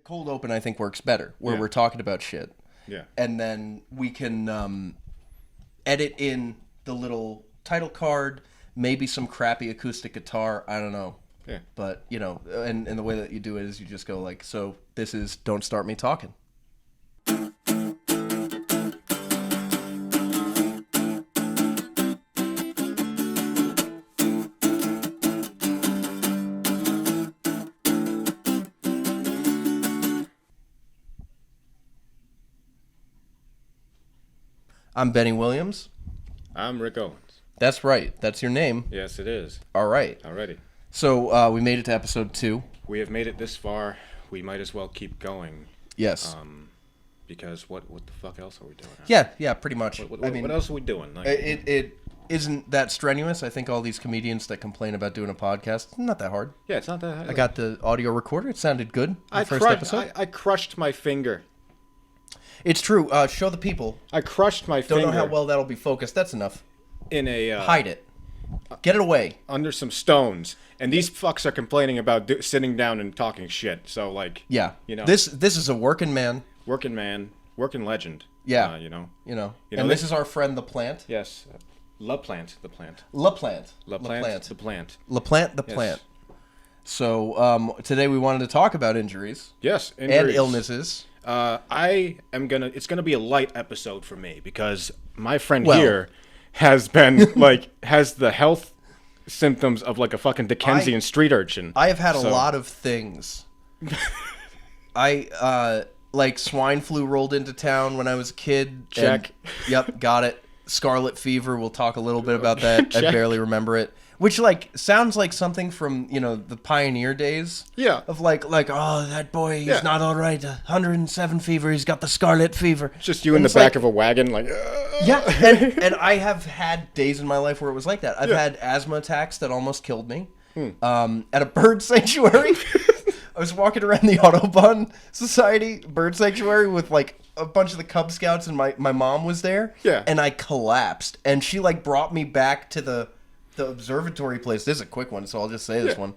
cold open I think works better, where we're talking about shit. Yeah. And then we can edit in the little title card, maybe some crappy acoustic guitar. I don't know. Yeah. But, you know, and the way that you do it is you just go like, so this is Don't Start Me Talking. I'm Bennie Williams. I'm Rick Owens. That's right. That's your name. Yes, it is. All right. Already. So we made it to episode 2. We have made it this far. We might as well keep going. Yes. Because what the fuck else are we doing? Yeah, pretty much. What else are we doing? Like, it isn't that strenuous. I think all these comedians that complain about doing a podcast, not that hard. Yeah, it's not that hard. I got the audio recorder. It sounded good. I crushed my finger. It's true. Show the people. I crushed my finger. Don't know how well that'll be focused. That's enough. In a hide it. Get it away. Under some stones. And these fucks are complaining about sitting down and talking shit. So like, yeah, you know, this is a working man, working legend. Yeah, you know. And this is our friend the plant. Yes, La Plante, the plant. La Plante, La Plante, the plant. La Plante, the plant. So today we wanted to talk about injuries. Yes, injuries. And illnesses. It's gonna be a light episode for me because my friend here has been has the health symptoms of like a fucking Dickensian street urchin. I have had a lot of things. Like swine flu rolled into town when I was a kid. Check. Yep, got it. Scarlet fever. We'll talk a little bit about that. I barely remember it. Which sounds like something from the pioneer days. Yeah. Of like oh, that boy, he's not all right. 107 fever. He's got the scarlet fever. Just you in the back of a wagon, like. Yeah, and I have had days in my life where it was like that. I've had asthma attacks that almost killed me. At a bird sanctuary. I was walking around the Audubon Society bird sanctuary with like a bunch of the Cub Scouts, and my mom was there. Yeah. And I collapsed, and she brought me back to the observatory place. This is a quick one, so I'll just say this one.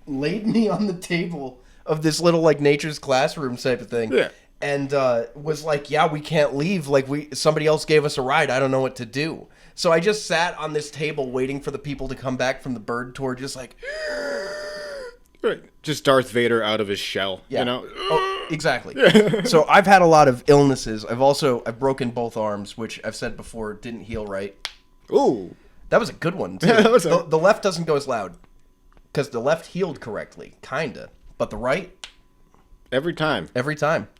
Laid me on the table of this little nature's classroom type of thing. Yeah. And was like, yeah, we can't leave. Somebody else gave us a ride. I don't know what to do. So I just sat on this table waiting for the people to come back from the bird tour, just like... Right. Just Darth Vader out of his shell, yeah. You know? Oh, exactly. So I've had a lot of illnesses. I've broken both arms, which I've said before didn't heal right. Ooh. That was a good one, too. Yeah, the left doesn't go as loud. Because the left healed correctly, kinda. But the right... Every time.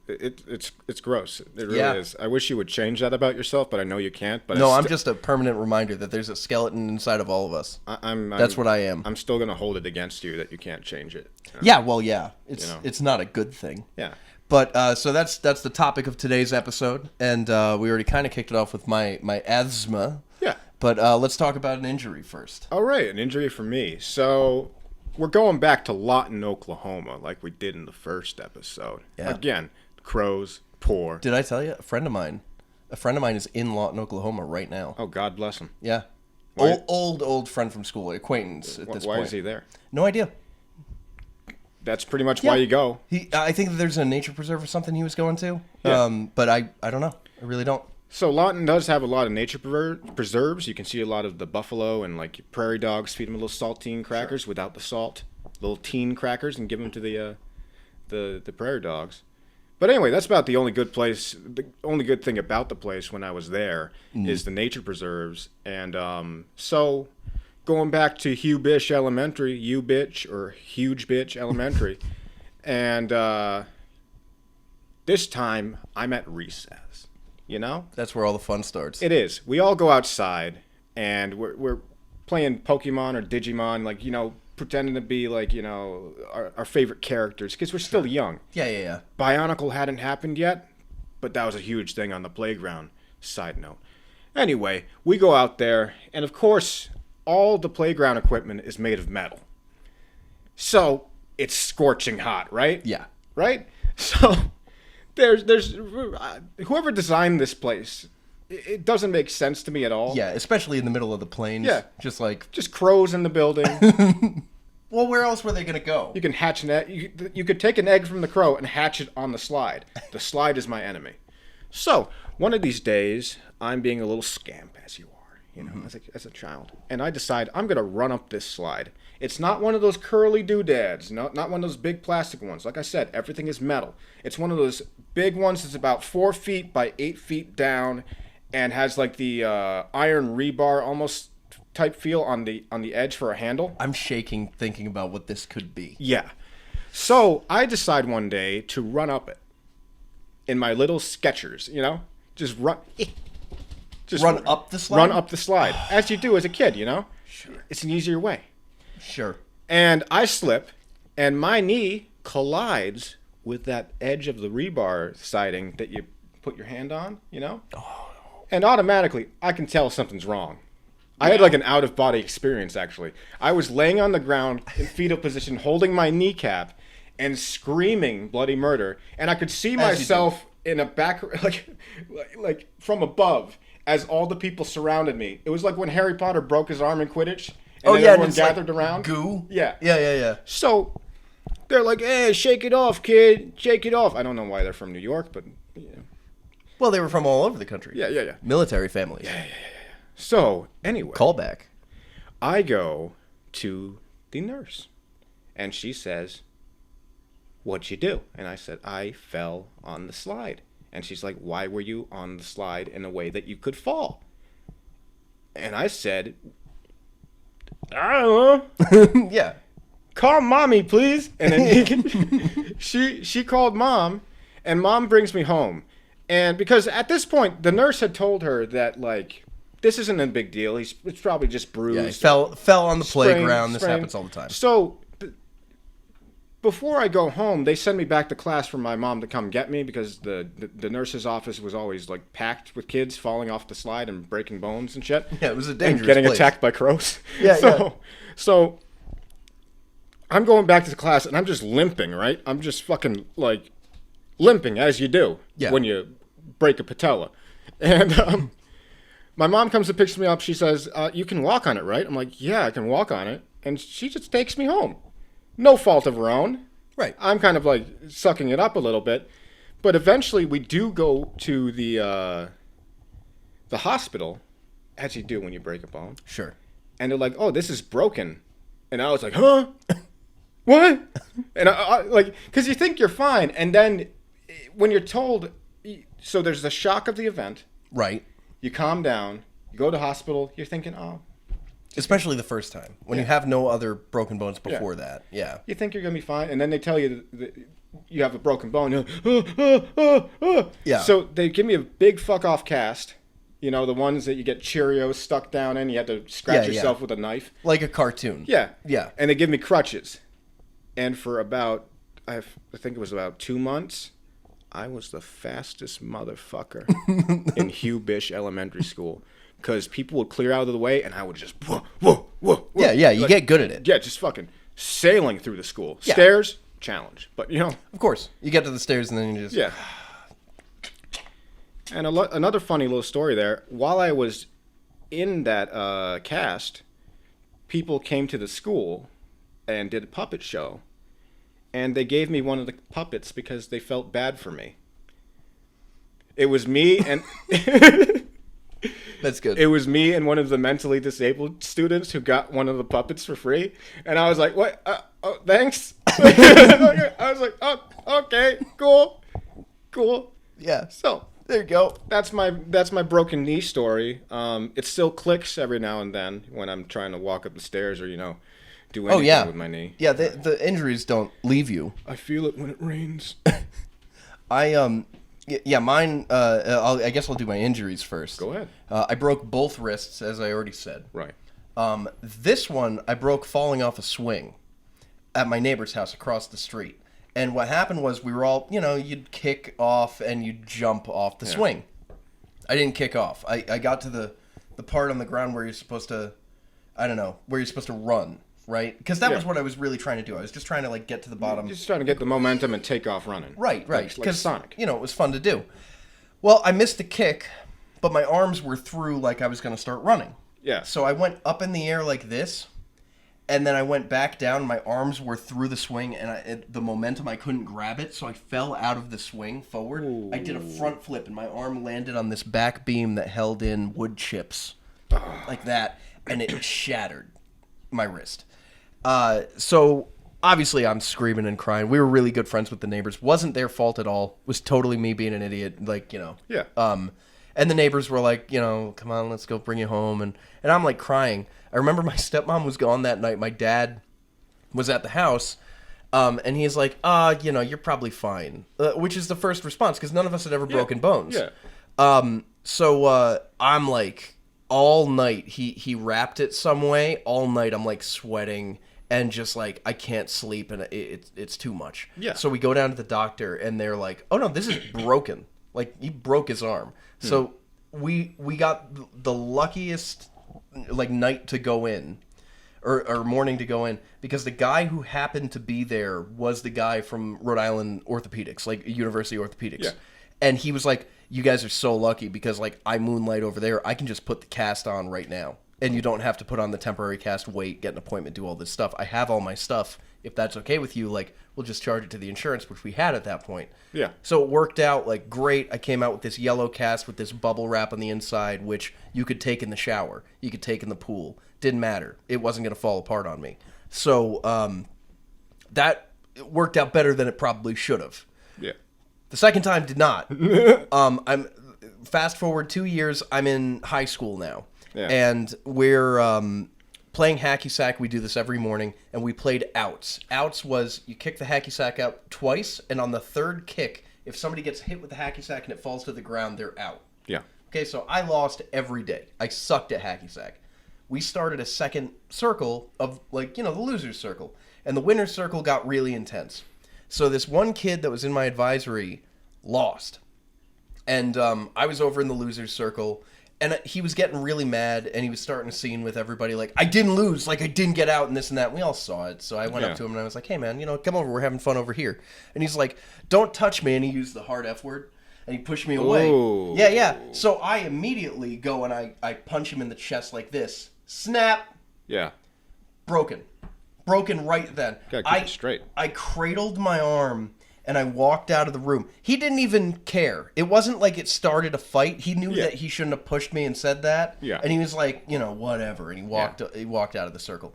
It's gross. It really is. I wish you would change that about yourself, but I know you can't. But no, I'm just a permanent reminder that there's a skeleton inside of all of us. That's what I am. I'm still gonna hold it against you that you can't change it. Yeah, well, yeah. It's not a good thing. Yeah. But so that's the topic of today's episode, and we already kind of kicked it off with my asthma. Yeah. But let's talk about an injury first. All right, an injury for me. So we're going back to Lawton, Oklahoma, like we did in the first episode. Yeah. Again, crows, poor. Did I tell you? A friend of mine is in Lawton, Oklahoma right now. Oh, God bless him. Yeah. Why? Old friend from school, acquaintance at this point. Why is he there? No idea. That's pretty much why you go. I think that there's a nature preserve or something he was going to. Yeah. But I don't know. I really don't. So Lawton does have a lot of nature preserves. You can see a lot of the buffalo and prairie dogs. Feed them little saltine crackers without the salt, little teen crackers, and give them to the prairie dogs. But anyway, that's about the only good place. The only good thing about the place when I was there is the nature preserves. And so going back to Huge Bitch Elementary, and this time I'm at recess. You know? That's where all the fun starts. It is. We all go outside, and we're playing Pokemon or Digimon, pretending to be, our favorite characters, because we're still young. Yeah. Bionicle hadn't happened yet, but that was a huge thing on the playground. Side note. Anyway, we go out there, and of course, all the playground equipment is made of metal. So, it's scorching hot, right? Yeah. Right? So... There's whoever designed this place, it doesn't make sense to me at all. Yeah, especially in the middle of the plains. Yeah. Just crows in the building. Well, where else were they going to go? You can hatch an egg. You could take an egg from the crow and hatch it on the slide. The slide is my enemy. So, one of these days, I'm being a little scamp, as you are, you know, as a child. And I decide I'm going to run up this slide. It's not one of those curly doodads, not one of those big plastic ones. Like I said, everything is metal. It's one of those big ones that's about 4 feet by 8 feet down and has like the iron rebar almost type feel on the edge for a handle. I'm shaking thinking about what this could be. Yeah. So I decide one day to run up it in my little Skechers, you know? Just run up the slide? Run up the slide, as you do as a kid, you know? Sure. It's an easier way. Sure. And I slip, and my knee collides with that edge of the rebar siding that you put your hand on, you know? Oh. And automatically, I can tell something's wrong. I had like an out-of-body experience, actually. I was laying on the ground in fetal position, holding my kneecap and screaming bloody murder. And I could see myself in a back, like from above, as all the people surrounded me. It was like when Harry Potter broke his arm in Quidditch, and then everyone gathered around. Goo? Yeah. Yeah. So they're like, hey, shake it off, kid. Shake it off. I don't know why they're from New York, but... Yeah. Well, they were from all over the country. Yeah. Military families. Yeah. So, anyway. Callback. I go to the nurse, and she says, what'd you do? And I said, I fell on the slide. And she's like, why were you on the slide in a way that you could fall? And I said, I don't know. Yeah. Call mommy, please. And then she called mom, and mom brings me home. And because at this point, the nurse had told her that, like, this isn't a big deal. It's probably just bruised. Yeah, he fell on the playground. This happens all the time. So before I go home, they send me back to class for my mom to come get me because the nurse's office was always like packed with kids falling off the slide and breaking bones and shit. Yeah, it was a dangerous and getting place. attacked by crows. Yeah. So I'm going back to the class and I'm just limping, right? I'm just fucking like limping as you do when you break a patella. And my mom comes and picks me up. She says, you can walk on it, right? I'm like, yeah, I can walk on it. And she just takes me home. No fault of her own. Right. I'm kind of like sucking it up a little bit. But eventually we do go to the hospital, as you do when you break a bone. Sure. And they're like, oh, this is broken. And I was like, huh? What? And I like, because you think you're fine. And then when you're told, so there's the shock of the event. Right. You calm down. You go to hospital. You're thinking, oh. Especially the first time. When you have no other broken bones before that. Yeah. You think you're going to be fine. And then they tell you that you have a broken bone. Yeah. So they give me a big fuck off cast. You know, the ones that you get Cheerios stuck down in. You had to scratch yourself with a knife. Like a cartoon. Yeah. Yeah. And they give me crutches. And for about, I think it was about 2 months, I was the fastest motherfucker in Hugh Bish Elementary School. Because people would clear out of the way, and I would just, whoa. Yeah, you get good at it. Yeah, just fucking sailing through the school. Yeah. Stairs, challenge. But, you know. Of course. You get to the stairs, and then you just... Yeah. And another funny little story there. While I was in that cast, people came to the school and did a puppet show. And they gave me one of the puppets because they felt bad for me. It was me and... That's good. It was me and one of the mentally disabled students who got one of the puppets for free. And I was like, what? Oh, thanks. I was like, oh, okay, cool. Yeah. So there you go. that's my broken knee story. It still clicks every now and then when I'm trying to walk up the stairs or, you know, do anything with my knee. Yeah, the injuries don't leave you. I feel it when it rains. Mine, I guess I'll do my injuries first. Go ahead. I broke both wrists, as I already said. Right. This one, I broke falling off a swing at my neighbor's house across the street. And what happened was we were all, you know, you'd kick off and you'd jump off the swing. I didn't kick off. I got to the part on the ground where you're supposed to, where you're supposed to run, right? Because that was what I was really trying to do. I was just trying to, like, get to the bottom. Just trying to get the momentum and take off running. Right. Like Sonic. You know, it was fun to do. Well, I missed the kick, but my arms were through like I was going to start running. Yeah. So I went up in the air like this, And then I went back down. My arms were through the swing, and the momentum, I couldn't grab it, so I fell out of the swing forward. Ooh. I did a front flip, and my arm landed on this back beam that held in wood chips, like that, and it shattered my wrist. So obviously I'm screaming and crying. We were really good friends with the neighbors. Wasn't their fault at all. Was totally me being an idiot, like, you know. Yeah. And the neighbors were like, you know, come on, let's go bring you home. And I'm like crying. I remember my stepmom was gone that night. My dad was at the house. And he's like, you know, you're probably fine. Which is the first response, because none of us had ever broken bones. Yeah. So I'm like, all night, he wrapped it some way. All night I'm like sweating and just like, I can't sleep, and it's too much. Yeah. So we go down to the doctor, and they're like, oh no, this is broken. Like, he broke his arm. So we got the luckiest like night to go in, or morning to go in, because the guy who happened to be there was the guy from Rhode Island Orthopedics, like University Orthopedics. Yeah. And he was like, you guys are so lucky, because like I moonlight over there. I can just put the cast on right now, and you don't have to put on the temporary cast, wait, get an appointment, do all this stuff. I have all my stuff. If that's okay with you, like, we'll just charge it to the insurance, which we had at that point. Yeah. So it worked out like great. I came out with this yellow cast with this bubble wrap on the inside, which you could take in the shower, you could take in the pool. Didn't matter. It wasn't going to fall apart on me. So that worked out better than it probably should have. Yeah. The second time did not. I'm fast forward 2 years. I'm in high school now, and we're playing hacky sack. We do this every morning, and we played outs. Outs was you kick the hacky sack out twice, and on the third kick, if somebody gets hit with the hacky sack and it falls to the ground, they're out. Yeah. Okay, so I lost every day. I sucked at hacky sack. We started a second circle of, like, you know, the loser's circle, and the winner's circle got really intense. So this one kid that was in my advisory lost, and I was over in the loser's circle, and he was getting really mad, and he was starting a scene with everybody, like, I didn't lose, like, I didn't get out, and this and that, and we all saw it. So I went up to him, and I was like, hey, man, you know, come over, we're having fun over here. And he's like, don't touch me, and he used the hard F word, and he pushed me away. Ooh. Yeah. So I immediately go, and I punch him in the chest like this. Snap. Yeah. Broken right then. Gotta keep it straight. I cradled my arm, and I walked out of the room. He didn't even care. It wasn't like it started a fight. He knew that he shouldn't have pushed me and said that. Yeah. And he was like, you know, whatever. And he walked out of the circle.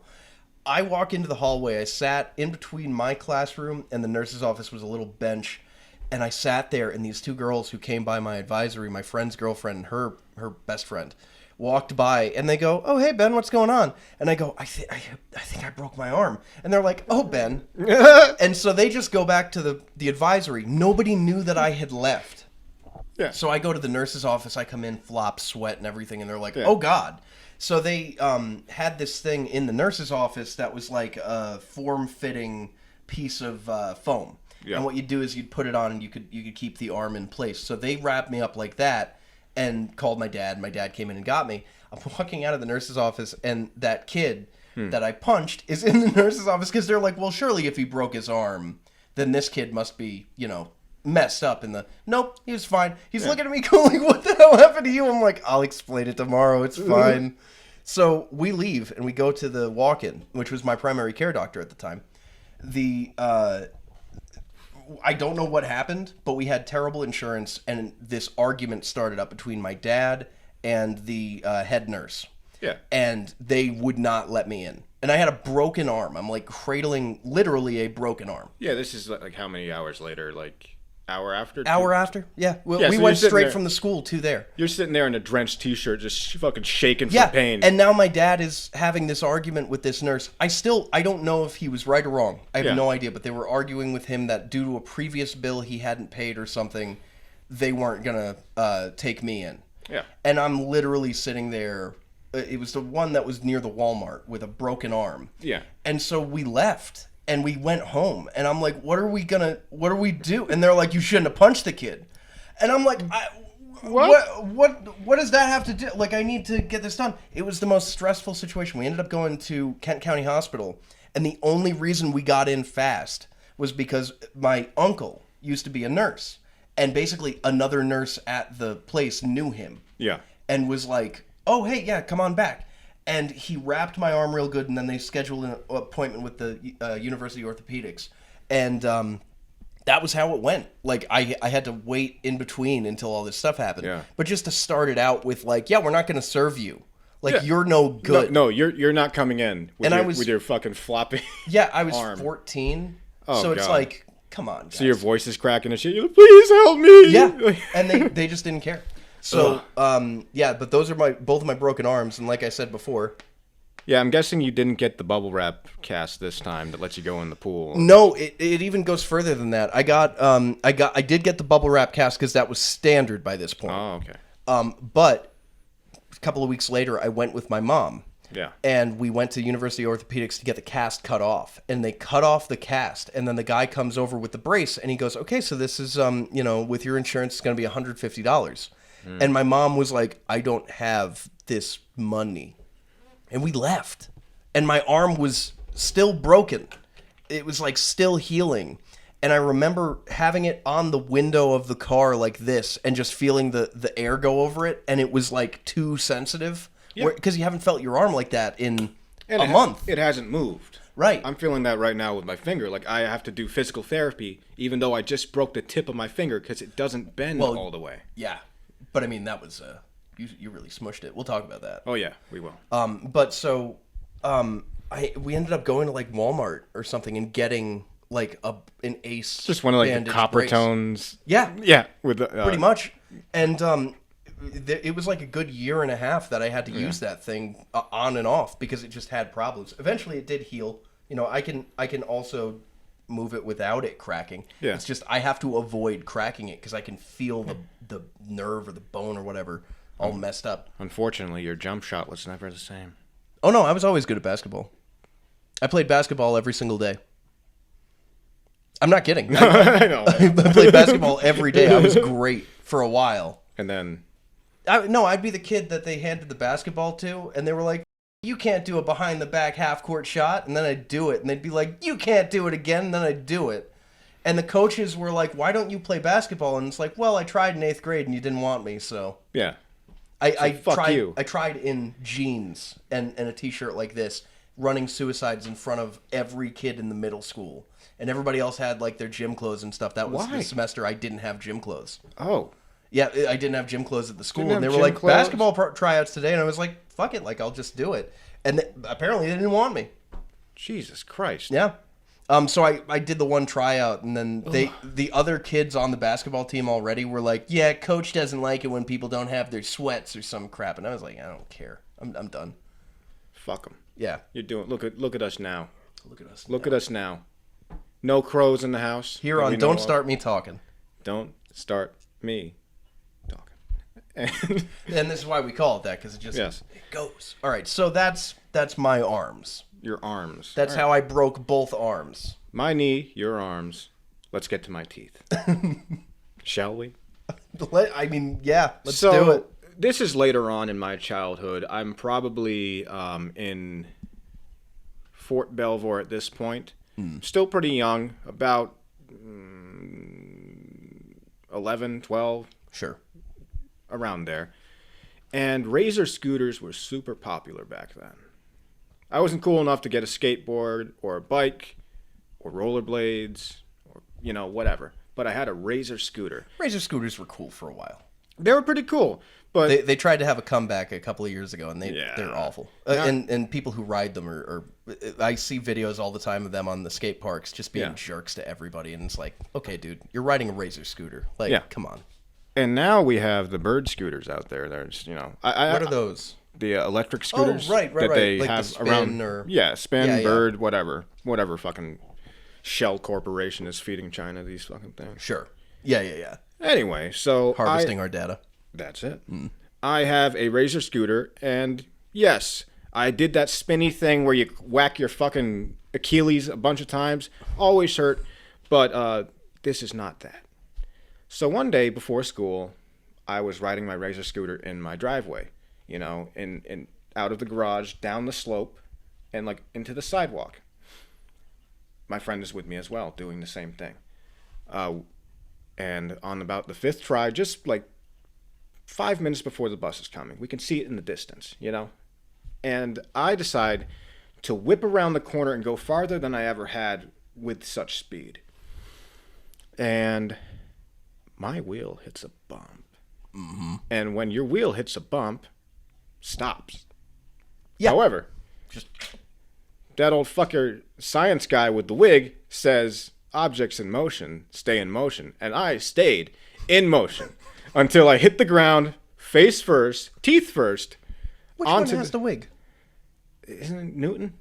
I walk into the hallway. I sat in between my classroom and the nurse's office was a little bench. And I sat there, and these two girls who came by my advisory, my friend's girlfriend and her best friend, walked by, and they go, oh, hey, Ben, what's going on? And I go, I think I broke my arm. And they're like, oh, Ben. And so they just go back to the advisory. Nobody knew that I had left. Yeah. So I go to the nurse's office. I come in, flop, sweat, and everything, and they're like, oh, God. So they had this thing in the nurse's office that was like a form-fitting piece of foam. Yeah. And what you'd do is you'd put it on, and you could keep the arm in place. So they wrapped me up like that and called my dad. My dad came in and got me. I'm walking out of the nurse's office, and that kid that I punched is in the nurse's office, because they're like, well, surely if he broke his arm, then this kid must be, you know, messed up. Nope, he was fine. He's looking at me going, what the hell happened to you? I'm like, I'll explain it tomorrow. It's fine. So we leave, and we go to the walk-in, which was my primary care doctor at the time. I don't know what happened, but we had terrible insurance, and this argument started up between my dad and the head nurse. Yeah. And they would not let me in. And I had a broken arm. I'm like cradling literally a broken arm. Yeah, this is like how many hours later? Like hour after? Hour after? Yeah. Well, yeah, we so went straight from the school to there. You're sitting there in a drenched t-shirt just fucking shaking from pain. And now my dad is having this argument with this nurse. I don't know if he was right or wrong. I have no idea, but they were arguing with him that due to a previous bill he hadn't paid or something, they weren't going to take me in. Yeah. And I'm literally sitting there. It was the one that was near the Walmart with a broken arm. Yeah. And so we left. And we went home, and I'm like, what do we do? And they're like, you shouldn't have punched the kid. And I'm like, what does that have to do? Like, I need to get this done. It was the most stressful situation. We ended up going to Kent County Hospital, and the only reason we got in fast was because my uncle used to be a nurse, and basically another nurse at the place knew him. Yeah. And was like, oh, hey, yeah, come on back. And he wrapped my arm real good, and then they scheduled an appointment with the University Orthopedics. And that was how it went. Like, I had to wait in between until all this stuff happened. Yeah. But just to start it out with, like, yeah, we're not going to serve you. Like, Yeah. you're no good. No, you're not coming in with, And with your fucking floppy Yeah, I was arm. 14. Oh, so it's God. like, come on, guys. So your voice is cracking and shit. You're like, please help me. Yeah, and they just didn't care. So, yeah, but those are both of my broken arms, and like I said before... Yeah, I'm guessing you didn't get the bubble wrap cast this time that lets you go in the pool. No, it even goes further than that. I did get the bubble wrap cast because that was standard by this point. Oh, okay. But a couple of weeks later, I went with my mom. Yeah. And we went to University Orthopedics to get the cast cut off. And they cut off the cast. And then the guy comes over with the brace. And he goes, okay, so this is, with your insurance, it's going to be $150. And my mom was like, I don't have this money. And we left. And my arm was still broken. It was like still healing. And I remember having it on the window of the car like this and just feeling the air go over it. And it was like too sensitive. Yeah. Because you haven't felt your arm like that in a month. It hasn't moved. Right. I'm feeling that right now with my finger. Like, I have to do physical therapy, even though I just broke the tip of my finger because it doesn't bend all the way. Yeah. But I mean, that was, you really smushed it. We'll talk about that. Oh, yeah, we will. But so, we ended up going to like Walmart or something and getting like an Ace. Just one of like the bandage copper brace. tones. Yeah. Yeah. With the, Pretty much. And, it was like a good year and a half that I had to use that thing on and off because it just had problems. Eventually, it did heal. You know, I can also move it without it cracking. Yeah. It's just I have to avoid cracking it because I can feel the nerve or the bone or whatever all messed up. Unfortunately, your jump shot was never the same. Oh no, I was always good at basketball. I played basketball every single day. I'm not kidding. I know. I played basketball every day. I was great for a while. And then... I'd be the kid that they handed the basketball to, and they were like, you can't do a behind-the-back half-court shot, and then I'd do it, and they'd be like, you can't do it again, and then I'd do it. And the coaches were like, why don't you play basketball? And it's like, well, I tried in 8th grade, and you didn't want me, so... Yeah. I tried. you. I tried in jeans and a t-shirt like this, running suicides in front of every kid in the middle school, and everybody else had like their gym clothes and stuff. That was Why? the semester I didn't have gym clothes. Oh. Yeah, I didn't have gym clothes at the school, Didn't and they have were gym like clothes? basketball tryouts today, and I was like, fuck it, like I'll just do it. And apparently they didn't want me. Jesus Christ. Yeah. So I did the one tryout, and then the other kids on the basketball team already were like, yeah, coach doesn't like it when people don't have their sweats or some crap, and I was like, I don't care, I'm done. Fuck them. Yeah. You're doing... Look at us now. Look at us. Look at us now. No crows in the house. Here that on we know Don't of. Start Me Talking. Don't start me talking. And this is why we call it that, because it just Yes. it goes. All right, so that's my arms. Your arms. That's how I broke both arms. My knee, your arms. Let's get to my teeth. Shall we? I mean, yeah, let's do it. This is later on in my childhood. I'm probably in Fort Belvoir at this point. Still pretty young, about 11, 12. Sure. Around there. And razor scooters were super popular back then. I wasn't cool enough to get a skateboard or a bike or rollerblades or, whatever. But I had a razor scooter. Razor scooters were cool for a while. They were pretty cool. But They tried to have a comeback a couple of years ago, and they're awful. And people who ride them are I see videos all the time of them on the skate parks just being jerks to everybody, and it's like, okay, dude, you're riding a razor scooter. Like, come on. And now we have the bird scooters out there. There's, what are those? The electric scooters. Oh, right. That they like have the spin around. or... Spin, bird, whatever fucking Shell Corporation is feeding China these fucking things. Sure. Yeah. Anyway, so Harvesting our data. That's it. I have a razor scooter, and yes, I did that spinny thing where you whack your fucking Achilles a bunch of times. Always hurt, but this is not that. So one day before school, I was riding my razor scooter in my driveway, in out of the garage, down the slope, and like into the sidewalk. My friend is with me as well, doing the same thing. And on about the 5th try, just like 5 minutes before the bus is coming, we can see it in the distance, and I decide to whip around the corner and go farther than I ever had with such speed. And my wheel hits a bump. Mm-hmm. And when your wheel hits a bump, stops. Yeah. However, Just that old fucker science guy with the wig says objects in motion stay in motion. And I stayed in motion until I hit the ground, face first, teeth first. which one has the wig? Isn't it Newton?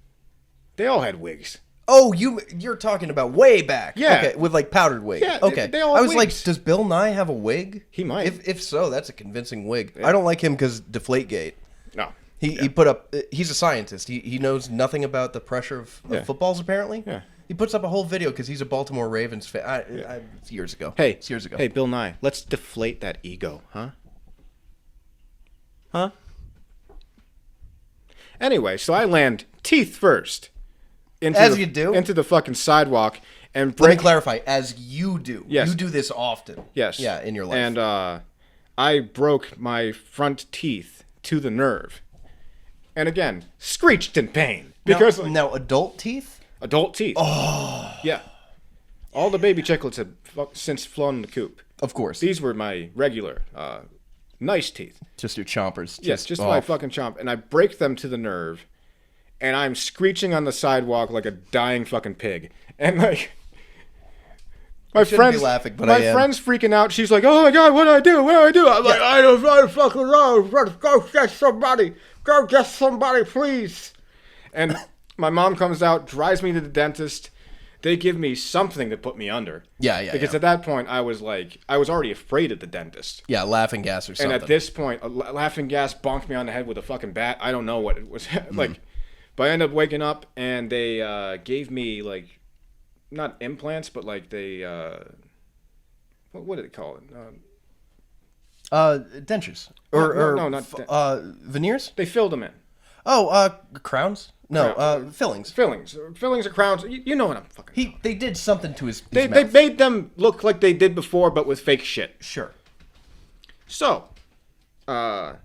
They all had wigs. Oh, you're talking about way back. Yeah. Okay, with like powdered wig. Yeah, okay. they all I was wigs. like, does Bill Nye have a wig? He might. If so, that's a convincing wig. Yeah. I don't like him because Deflategate. No. He put up. He's a scientist. He knows nothing about the pressure of Yeah. footballs. Apparently. Yeah. He puts up a whole video because he's a Baltimore Ravens fan. It's years ago. Hey, It's years ago. Hey, Bill Nye, let's deflate that ego, huh? Huh? Anyway, so I land teeth first. As you do. Into the fucking sidewalk and Let break. me clarify. As you do. Yes. You do this often. Yes. Yeah, in your life. And I broke my front teeth to the nerve. And again, screeched in pain. Because now adult teeth. adult teeth. Oh. Yeah. All the baby chicklets have since flown the coop. Of course. These were my regular, nice teeth. Just your chompers. Yes, just my fucking chomp. And I break them to the nerve. And I'm screeching on the sidewalk like a dying fucking pig. And like, my shouldn't be laughing, but I am. friend's freaking out. She's like, "Oh my god, what do I do? What do I do?" I'm like, "I don't fucking know. Go get somebody. Go get somebody, please." And my mom comes out, drives me to the dentist. They give me something to put me under. Yeah. Because at that point, I was already afraid of the dentist. Yeah, laughing gas or something. And at this point, a laughing gas bonked me on the head with a fucking bat. I don't know what it was like. But I ended up waking up, and they gave me, like, not implants, but, like, they, what did they call it? Dentures. No, not veneers? They filled them in. Oh, crowns? No, Crowns. fillings. Fillings or crowns. You know what I'm fucking They did something to his They mouth. made them look like they did before, but with fake shit. Sure. So, I've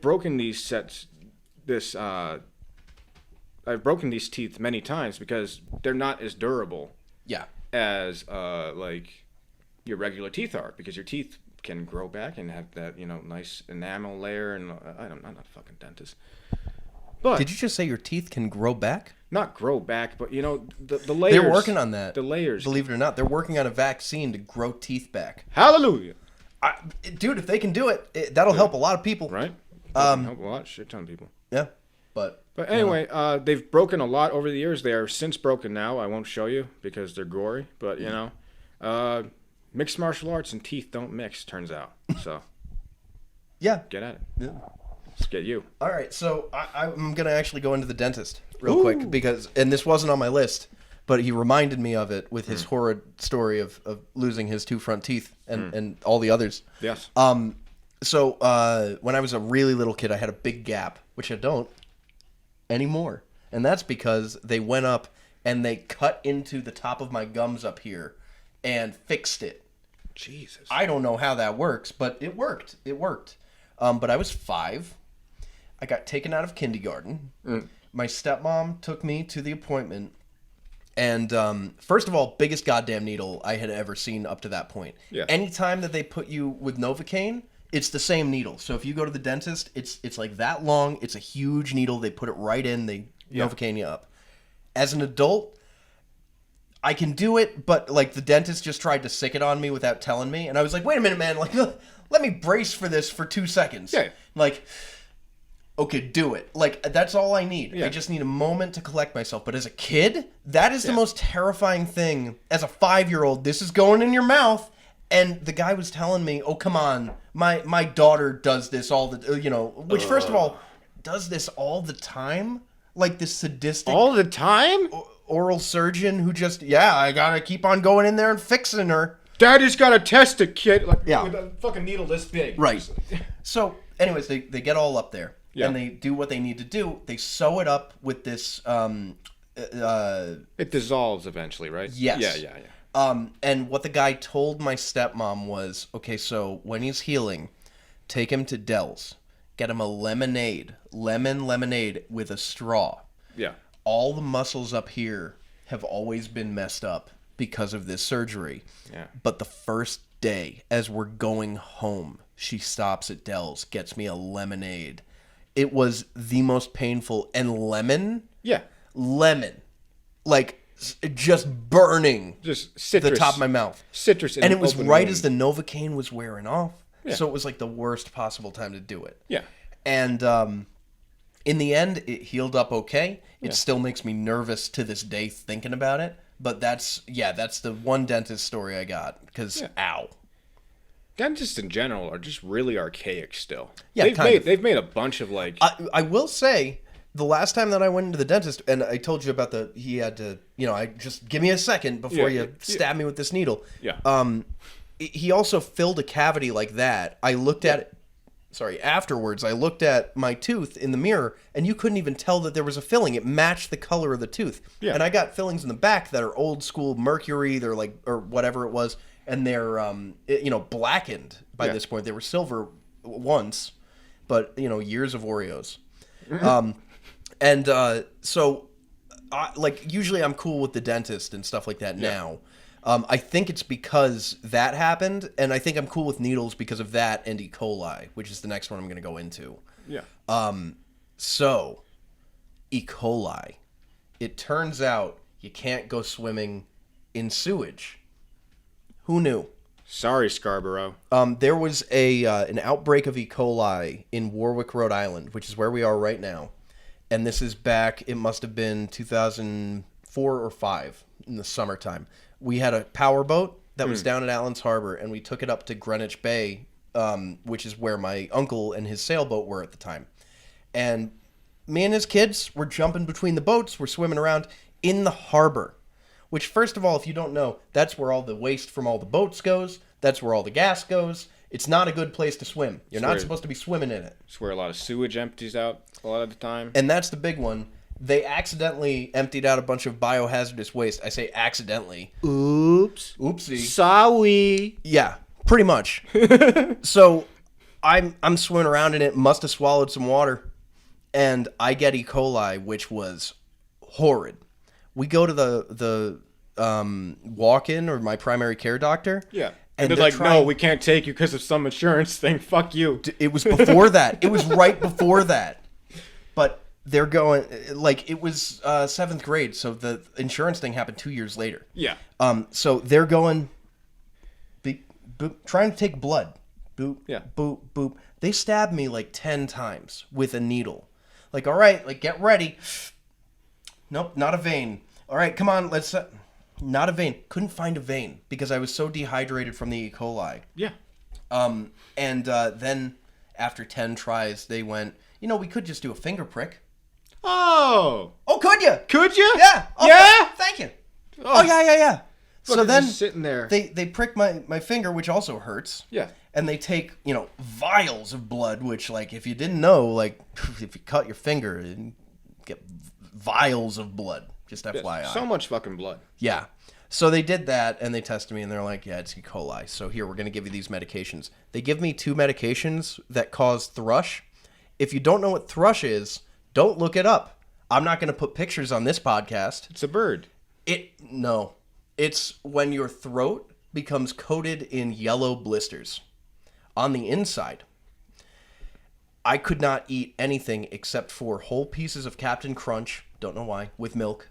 broken these I've broken these teeth many times because they're not as durable Yeah. as like your regular teeth are, because your teeth can grow back and have that, nice enamel layer, and I'm not a fucking dentist. But Did you just say your teeth can grow back? not grow back, but the layers. They're working on that. The layers. Believe it or not, they're working on a vaccine to grow teeth back. Hallelujah. Dude, if they can do it, that'll help a lot of people. Right? Help a lot, shit ton of people. Yeah. But Anyway, they've broken a lot over the years. They are since broken now. I won't show you because they're gory. But, mixed martial arts and teeth don't mix, turns out. So, yeah. get at it. Yeah. Let's get you. All right, so I'm going to actually go into the dentist real quick and this wasn't on my list, but he reminded me of it with his horrid story of losing his two front teeth and all the others. Yes. So when I was a really little kid, I had a big gap, which I don't anymore. And that's because they went up and they cut into the top of my gums up here and fixed it. Jesus. I don't know how that works, but it worked. It worked. But I was 5. I got taken out of kindergarten. My stepmom took me to the appointment. And first of all, biggest goddamn needle I had ever seen up to that point. Yeah. Anytime that they put you with Novocaine, it's the same needle. So if you go to the dentist, it's like that long. It's a huge needle. They put it right in. They Novocaine you up. As an adult, I can do it, but like the dentist just tried to sick it on me without telling me. And I was like, wait a minute, man. Like, let me brace for this for 2 seconds. Yeah. Like, okay, do it. Like, that's all I need. Yeah. I just need a moment to collect myself. But as a kid, that is the most terrifying thing. As a 5-year-old, this is going in your mouth. And the guy was telling me, oh, come on, my daughter does this all the, which first of all, does this all the time? Like this sadistic. All the time? Oral surgeon who just, I gotta keep on going in there and fixing her. Daddy's got to test a kid with Yeah. a fucking needle this big. Right. So, anyways, they get all up there. Yeah. And they do what they need to do. They sew it up with this... It dissolves eventually, right? Yes. Yeah. And what the guy told my stepmom was, okay, so when he's healing, take him to Dell's. get him a lemonade, lemon lemonade with a straw. Yeah. All the muscles up here have always been messed up because of this surgery. Yeah. But the first day, as we're going home, she stops at Dell's, gets me a lemonade. It was the most painful. And lemon? Yeah. Lemon. Like, just burning Just citrus. the top of my mouth. Citrus. And it was right as the Novocaine was wearing off. Yeah. So it was like the worst possible time to do it. Yeah. And in the end, it healed up okay. It still makes me nervous to this day thinking about it. But that's the one dentist story I got. Because, ow. Dentists in general are just really archaic still. Yeah, they've made a bunch of like... I will say, the last time that I went into the dentist, and I told you about he had to, I just give me a second before you stab me with this needle. Yeah. He also filled a cavity like that. I looked at it. Afterwards, I looked at my tooth in the mirror, and you couldn't even tell that there was a filling. It matched the color of the tooth. Yeah. And I got fillings in the back that are old school mercury. They're like, or whatever it was, and they're, blackened by this point. They were silver once, but, years of Oreos. So, usually I'm cool with the dentist and stuff like that now. I think it's because that happened, and I think I'm cool with needles because of that and E. coli, which is the next one I'm going to go into. Yeah. So, E. coli. It turns out you can't go swimming in sewage. Who knew? Sorry, Scarborough. There was an outbreak of E. coli in Warwick, Rhode Island, which is where we are right now. And this is back, it must have been 2004 or 5 in the summertime. We had a power boat that was down at Allen's Harbor, and we took it up to Greenwich Bay, which is where my uncle and his sailboat were at the time. And me and his kids were jumping between the boats, we're swimming around in the harbor. Which, first of all, if you don't know, that's where all the waste from all the boats goes. That's where all the gas goes. It's not a good place to swim. You're not supposed to be swimming in it. It's where a lot of sewage empties out a lot of the time. And that's the big one. They accidentally emptied out a bunch of biohazardous waste. I say accidentally. Oops. Oopsie. Sorry. Yeah, pretty much. So I'm swimming around in it, must have swallowed some water, and I get E. coli, which was horrid. We go to the walk-in or my primary care doctor. Yeah. And they're like, no, we can't take you because of some insurance thing. Fuck you. It was before that. It was right before that. But they're going, it was 7th grade, so the insurance thing happened 2 years later. Yeah. So they're going, trying to take blood. Boop, boop, boop. They stabbed me 10 times with a needle. All right, get ready. Nope, not a vein. All right, come on, let's... not a vein. Couldn't find a vein because I was so dehydrated from the E. coli. Yeah. And then after 10 tries, they went, we could just do a finger prick. Oh. Oh, could you? Could you? Yeah. Oh, yeah? Thank you. Oh, yeah. So then just sitting there. They prick my finger, which also hurts. Yeah. And they take, vials of blood, which, if you didn't know, if you cut your finger, you get vials of blood. Just FYI. So much fucking blood. Yeah. So they did that, and they tested me, and they're like, yeah, it's E. coli. So here, we're going to give you these medications. They give me 2 medications that cause thrush. If you don't know what thrush is, don't look it up. I'm not going to put pictures on this podcast. It's a bird. No. It's when your throat becomes coated in yellow blisters on the inside. I could not eat anything except for whole pieces of Captain Crunch, don't know why, with milk,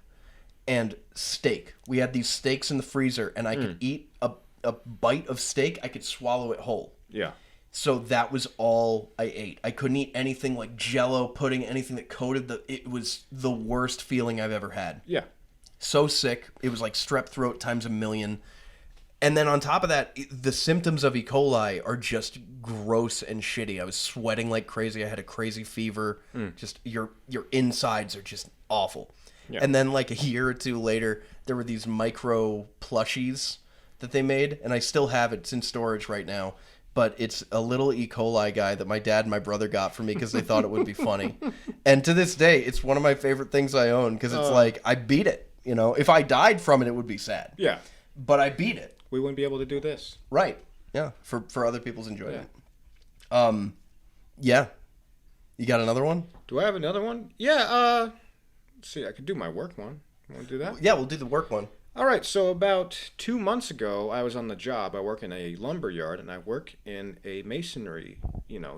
and steak. We had these steaks in the freezer, and I could eat a bite of steak. I could swallow it whole. Yeah. So that was all I ate. I couldn't eat anything like Jell-O, pudding, anything that coated it was the worst feeling I've ever had. Yeah. So sick. It was like strep throat times a million. And then on top of that, the symptoms of E. coli are just gross and shitty. I was sweating like crazy. I had a crazy fever. Just your insides are just awful. Yeah. And then a year or 2 later, there were these micro plushies that they made, and I still have it. It's in storage right now. But it's a little E. coli guy that my dad and my brother got for me because they thought it would be funny. And to this day, it's one of my favorite things I own because it's I beat it. If I died from it, it would be sad. Yeah. But I beat it. We wouldn't be able to do this. Right. Yeah. For other people's enjoyment. Yeah. You got another one? Do I have another one? Yeah, let's see, I could do my work one. You want to do that? Yeah, we'll do the work one. All right, so about 2 months ago, I was on the job. I work in a lumber yard, and I work in a masonry,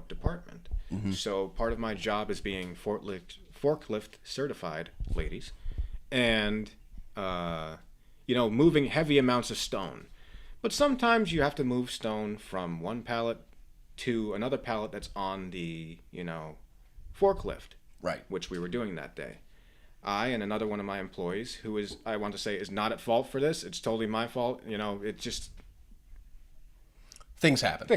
department. Mm-hmm. So part of my job is being forklift certified, ladies, and, moving heavy amounts of stone. But sometimes you have to move stone from one pallet to another pallet that's on the, forklift. Right. Which we were doing that day. I and another one of my employees, who is, I want to say, is not at fault for this. It's totally my fault. It just... Things happen.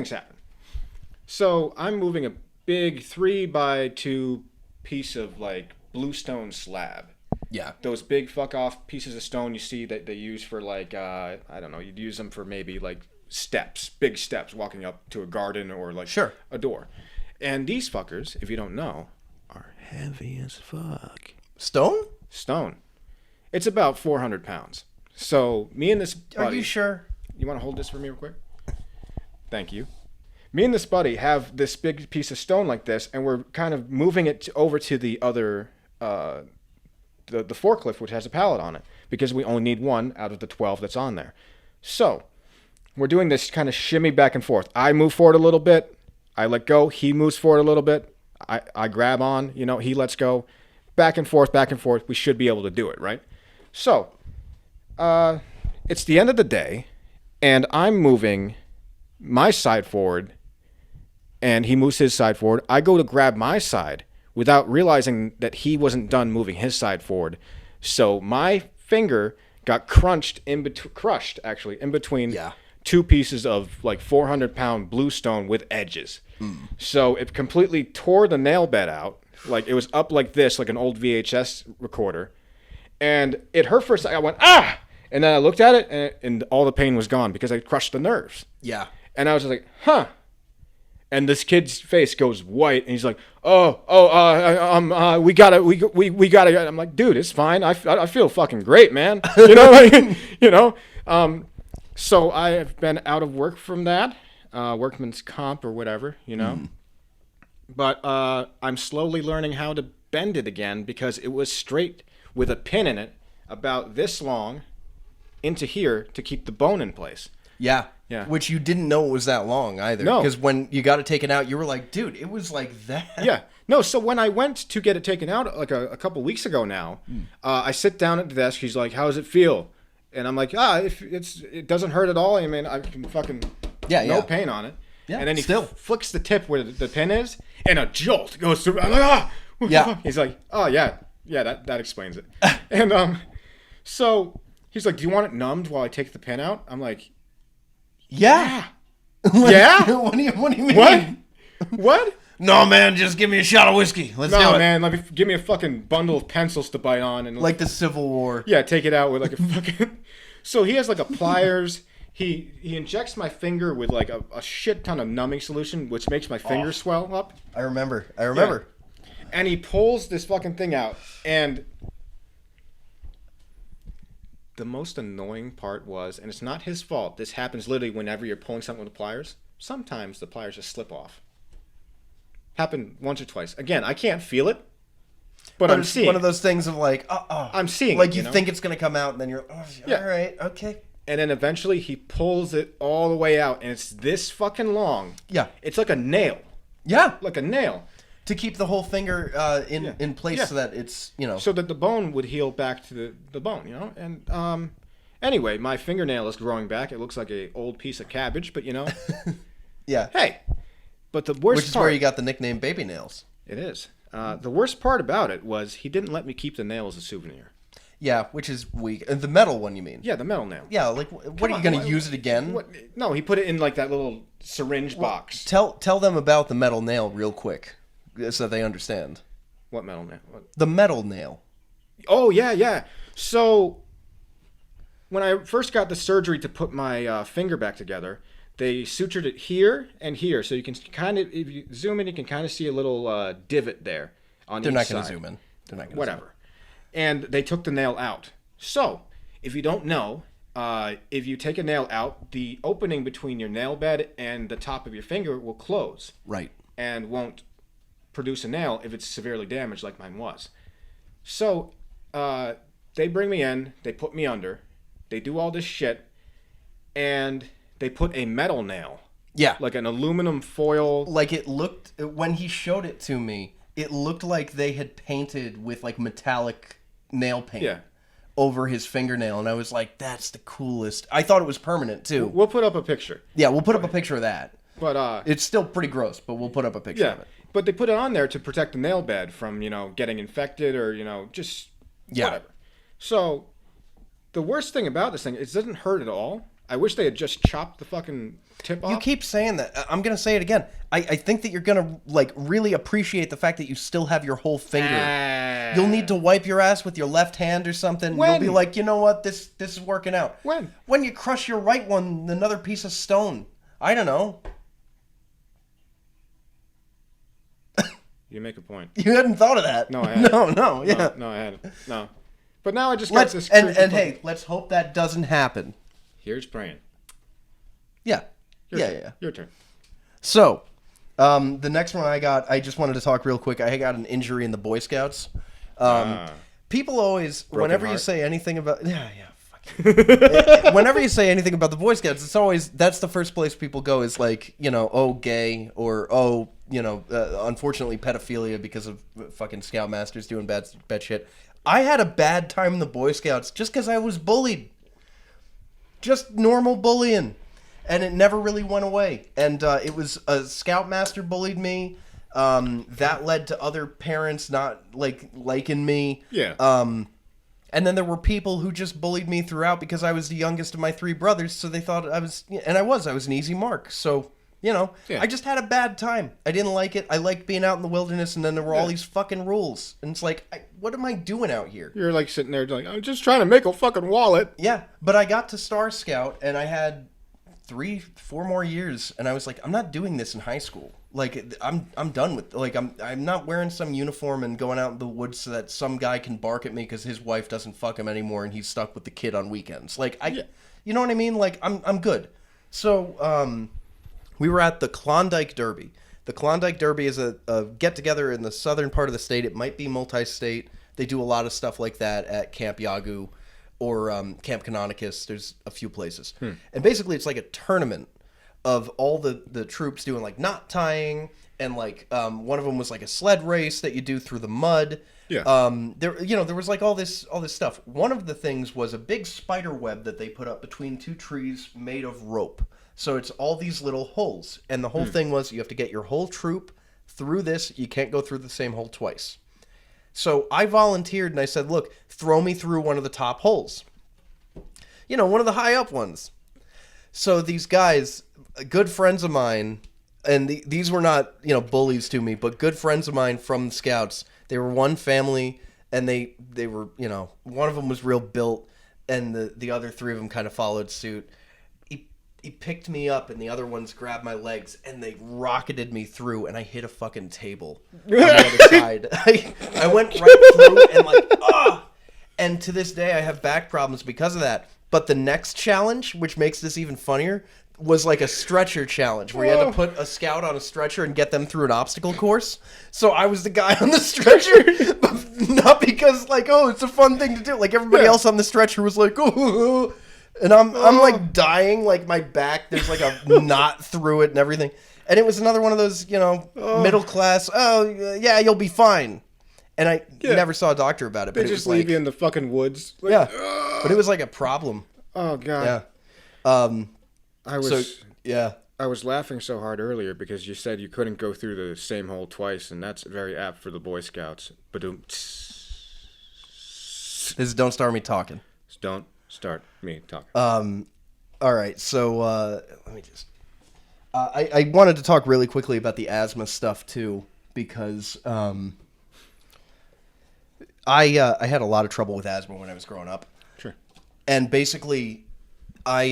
So I'm moving a big 3x2 piece of, bluestone slab. Yeah. Those big fuck-off pieces of stone you see that they use for, I don't know, you'd use them for maybe, steps, big steps, walking up to a garden or, sure, a door. And these fuckers, if you don't know, are heavy as fuck. Stone? It's about 400 pounds. So me and this buddy... Are you sure? You want to hold this for me real quick? Thank you. Me and this buddy have this big piece of stone like this, and we're kind of moving it over to the other... the forklift, which has a pallet on it, because we only need one out of the 12 that's on there. So we're doing this kind of shimmy back and forth. I move forward a little bit. I let go. He moves forward a little bit. I grab on. He lets go. Back and forth, back and forth. We should be able to do it, right? So, it's the end of the day, and I'm moving my side forward, and he moves his side forward. I go to grab my side without realizing that he wasn't done moving his side forward. So my finger got crushed in between two pieces of 400-pound bluestone with edges. So it completely tore the nail bed out. It was up like this, like an old VHS recorder. And it hurt for a second. I went, ah! And then I looked at it, and all the pain was gone because I crushed the nerves. Yeah. And I was just like, huh. And this kid's face goes white, and he's like, we gotta. I'm like, dude, it's fine. I feel fucking great, man. So I have been out of work from that, workman's comp or whatever, But I'm slowly learning how to bend it again because it was straight with a pin in it about this long into here to keep the bone in place. Yeah. Yeah. Which you didn't know it was that long either. No. Because when you got it taken out, you were like, dude, it was like that. Yeah. No, so when I went to get it taken out a couple weeks ago now, I sit down at the desk. He's like, how does it feel? And I'm like, it doesn't hurt at all. I mean, I can fucking... No pain on it. Yeah, and then he flicks the tip where the pin is, and a jolt goes through. I'm like, ah! Yeah. He's like, oh, yeah, that explains it. And so he's like, do you want it numbed while I take the pin out? I'm like, yeah. Yeah? What do you mean? What? No, man, just give me a shot of whiskey. Let's do it. No, man, give me a fucking bundle of pencils to bite on. And like the Civil War. Yeah, take it out with a fucking... So he has a pliers... He injects my finger with a shit ton of numbing solution, which makes my finger swell up. I remember. Yeah. And he pulls this fucking thing out. And the most annoying part was, and it's not his fault, this happens literally whenever you're pulling something with the pliers. Sometimes the pliers just slip off. Happened once or twice. Again, I can't feel it, but I'm seeing one of those things of I'm seeing it. You think it's going to come out, and then you're, all right, okay. And then eventually he pulls it all the way out, and it's this fucking long. Yeah. It's like a nail. Yeah. Like a nail. To keep the whole finger in place so that it's, So that the bone would heal back to the bone, And anyway, my fingernail is growing back. It looks like an old piece of cabbage, but, Yeah. Hey. But the worst Which is where you got the nickname Baby Nails. It is. The worst part about it was he didn't let me keep the nail as a souvenir. Yeah, which is weak. The metal one, you mean? Yeah, the metal nail. Yeah, what are you going to use it again? No, he put it in that little syringe box. Tell them about the metal nail real quick, so that they understand. What metal nail? The metal nail. Oh, yeah. So, when I first got the surgery to put my finger back together, they sutured it here and here. So you can kind of, if you zoom in, you can kind of see a little divot there on each side. They're not going to zoom in. They're not going to Whatever. And they took the nail out. So, if you don't know, if you take a nail out, the opening between your nail bed and the top of your finger will close. Right. And won't produce a nail if it's severely damaged like mine was. So they bring me in, they put me under, they do all this shit, and they put a metal nail. Yeah. Like an aluminum foil. Like it looked, when he showed it to me, it looked like they had painted with like metallic nail paint over his fingernail. And I was like, that's the coolest. I thought it was permanent too. We'll put up a picture. Yeah, we'll put up a picture of that. But it's still pretty gross, but we'll put up a picture of it. But they put it on there to protect the nail bed from, getting infected or, just whatever. So the worst thing about this thing is it doesn't hurt at all. I wish they had just chopped the fucking tip off. You keep saying that. I'm going to say it again. I think that you're going to, like, really appreciate the fact that you still have your whole finger. You'll need to wipe your ass with your left hand or something. When? You'll be like, you know what? This is working out. When? When you crush your right one, another piece of stone. I don't know. You make a point. You hadn't thought of that. No, I hadn't. No, yeah. No, I hadn't. No. But now I just got this... And hey, let's hope that doesn't happen. Here's praying. Yeah. Yeah. Your turn. So, the next one I just wanted to talk real quick. I got an injury in the Boy Scouts. People always, whenever you say anything about... Whenever you say anything about the Boy Scouts, it's always, that's the first place people go is like, oh, gay, or, unfortunately pedophilia because of fucking Scoutmasters doing bad shit. I had a bad time in the Boy Scouts just because I was bullied. Just normal bullying. And it never really went away. And it was a Scoutmaster bullied me. That led to other parents not liking me. Yeah. And then there were people who just bullied me throughout because I was the youngest of my three brothers, so they thought I was an easy mark. So, I just had a bad time. I didn't like it. I liked being out in the wilderness, and then there were all these fucking rules. And it's like, what am I doing out here? You're like sitting there like, I'm just trying to make a fucking wallet. Yeah, but I got to Star Scout, and I had 3-4 more years, and I was like, I'm not doing this in high school. Like, I'm done with, like, I'm not wearing some uniform and going out in the woods so that some guy can bark at me because his wife doesn't fuck him anymore and he's stuck with the kid on weekends. Like, you know what I mean? Like, I'm good. So, we were at the Klondike Derby. The Klondike Derby is a get-together in the southern part of the state. It might be multi-state. They do a lot of stuff like that at Camp Yagu or Camp Canonicus. There's a few places. And basically, it's like a tournament of all the troops doing like knot tying, and like one of them was like a sled race that you do through the mud. Yeah. There was like all this stuff. One of the things was a big spider web that they put up between two trees made of rope. So it's all these little holes, and the whole thing was you have to get your whole troop through this. You can't go through the same hole twice. So I volunteered and I said, look, throw me through one of the top holes. One of the high up ones. So these guys, good friends of mine, and these were not, bullies to me, but good friends of mine from the Scouts. They were one family, and they were, one of them was real built, and the other three of them kind of followed suit. He picked me up, and the other ones grabbed my legs, and they rocketed me through, and I hit a fucking table on the other side. I went right through, and like, ah! And to this day, I have back problems because of that. But the next challenge, which makes this even funnier, was like a stretcher challenge where you had to put a scout on a stretcher and get them through an obstacle course. So I was the guy on the stretcher, but not because like, oh, it's a fun thing to do. Like everybody else on the stretcher was like, oh, and I'm like dying, like my back, there's like a knot through it and everything. And it was another one of those, middle class, oh, yeah, you'll be fine. And I never saw a doctor about it. They but just it was leave you like, in the fucking woods. Like, yeah, but it was like a problem. Oh, God. Yeah. I was laughing so hard earlier because you said you couldn't go through the same hole twice, and that's very apt for the Boy Scouts. This is Don't Start Me Talking. Don't start me talking. All right, so let me just... I wanted to talk really quickly about the asthma stuff, too, because I had a lot of trouble with asthma when I was growing up. Sure. And basically, I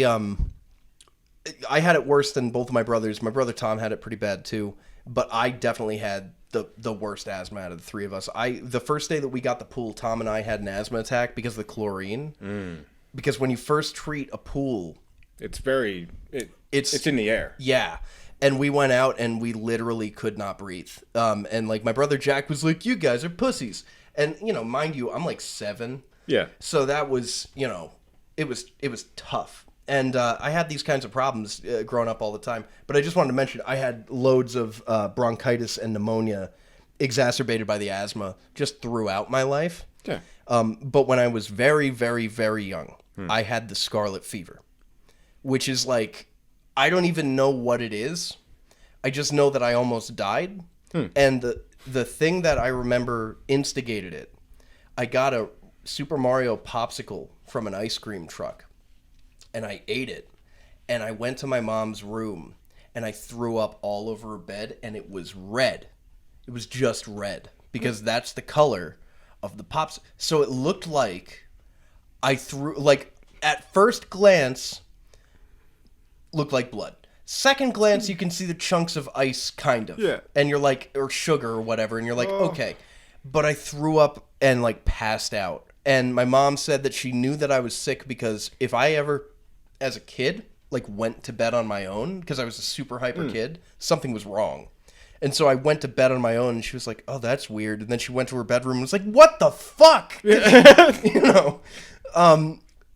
had it worse than both of my brothers. My brother Tom had it pretty bad, too, but I definitely had the worst asthma out of the three of us. The first day that we got the pool, Tom and I had an asthma attack because of the chlorine. Because when you first treat a pool... It's in the air. Yeah. And we went out and we literally could not breathe. And like my brother Jack was like, "You guys are pussies." And mind you, I'm like 7. Yeah. So that was, it was tough. And I had these kinds of problems growing up all the time. But I just wanted to mention I had loads of bronchitis and pneumonia exacerbated by the asthma just throughout my life. Yeah. But when I was very, very, very young, I had the scarlet fever, which is like, I don't even know what it is. I just know that I almost died. And the thing that I remember instigated it, I got a Super Mario popsicle from an ice cream truck. And I ate it. And I went to my mom's room. And I threw up all over her bed. And it was red. It was just red. Because that's the color of the pops. So it looked like I threw, like, at first glance, looked like blood. Second glance, you can see the chunks of ice, kind of. Yeah. And you're like, or sugar or whatever, and you're like, okay. But I threw up and, like, passed out. And my mom said that she knew that I was sick because if I ever, as a kid, like, went to bed on my own, because I was a super hyper kid, something was wrong. And so I went to bed on my own, and she was like, "Oh, that's weird." And then she went to her bedroom and was like, "What the fuck?"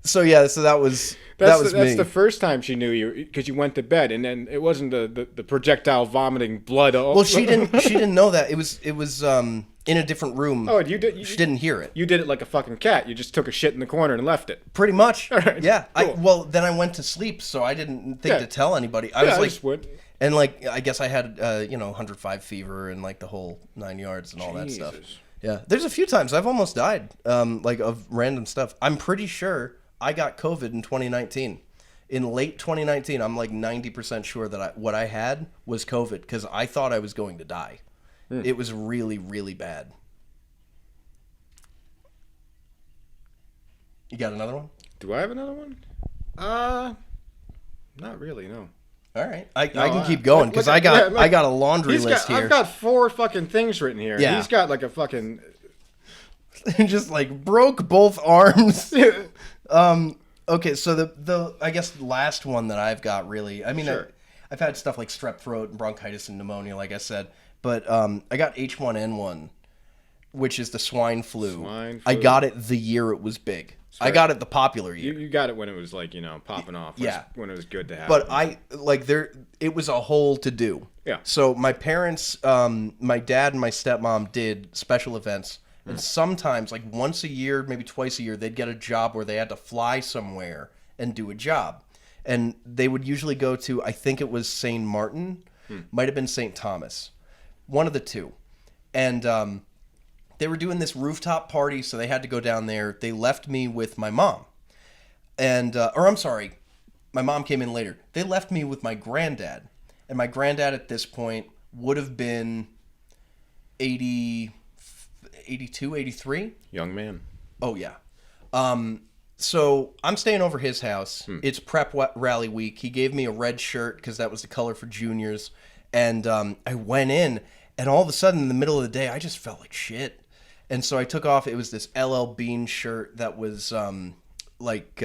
So yeah, so that was me. That's the first time she knew you because you went to bed, and then it wasn't the projectile vomiting blood. Well, she didn't know that it was in a different room. Oh, you did. She didn't hear it. You did it like a fucking cat. You just took a shit in the corner and left it. Pretty much. Right. Yeah. Cool. Then I went to sleep, so I didn't think to tell anybody. I was like, just went. And like I guess I had 105 fever and like the whole 9 yards and all that stuff. Yeah. There's a few times I've almost died like of random stuff. I'm pretty sure I got COVID in 2019. In late 2019, I'm like 90% sure that what I had was COVID because I thought I was going to die. It was really, really bad. You got another one? Do I have another one? Not really, no. All right, I can keep going because I got a laundry list here. I've got 4 fucking things written here. Yeah. He's got like a fucking just like broke both arms. Okay, so the I guess the last one that I've got really, I mean, Sure. I've had stuff like strep throat and bronchitis and pneumonia, like I said, but I got H1N1, which is the swine flu. Swine flu. I got it the year it was big. I got it the popular year. You got it when it was like, popping off. Yeah. When it was good to have. But it was a whole to do. Yeah. So my parents, my dad and my stepmom did special events. And sometimes, like once a year, maybe twice a year, they'd get a job where they had to fly somewhere and do a job. And they would usually go to, I think it was St. Martin, might have been St. Thomas. One of the two. And they were doing this rooftop party, so they had to go down there. They left me with my mom. And, or I'm sorry, my mom came in later. They left me with my granddad. And my granddad at this point would have been 82, 83? Young man. Oh, yeah. So I'm staying over his house. It's prep rally week. He gave me a red shirt because that was the color for juniors. And I went in, and all of a sudden, in the middle of the day, I just felt like shit. And so I took off. It was this LL Bean shirt that was like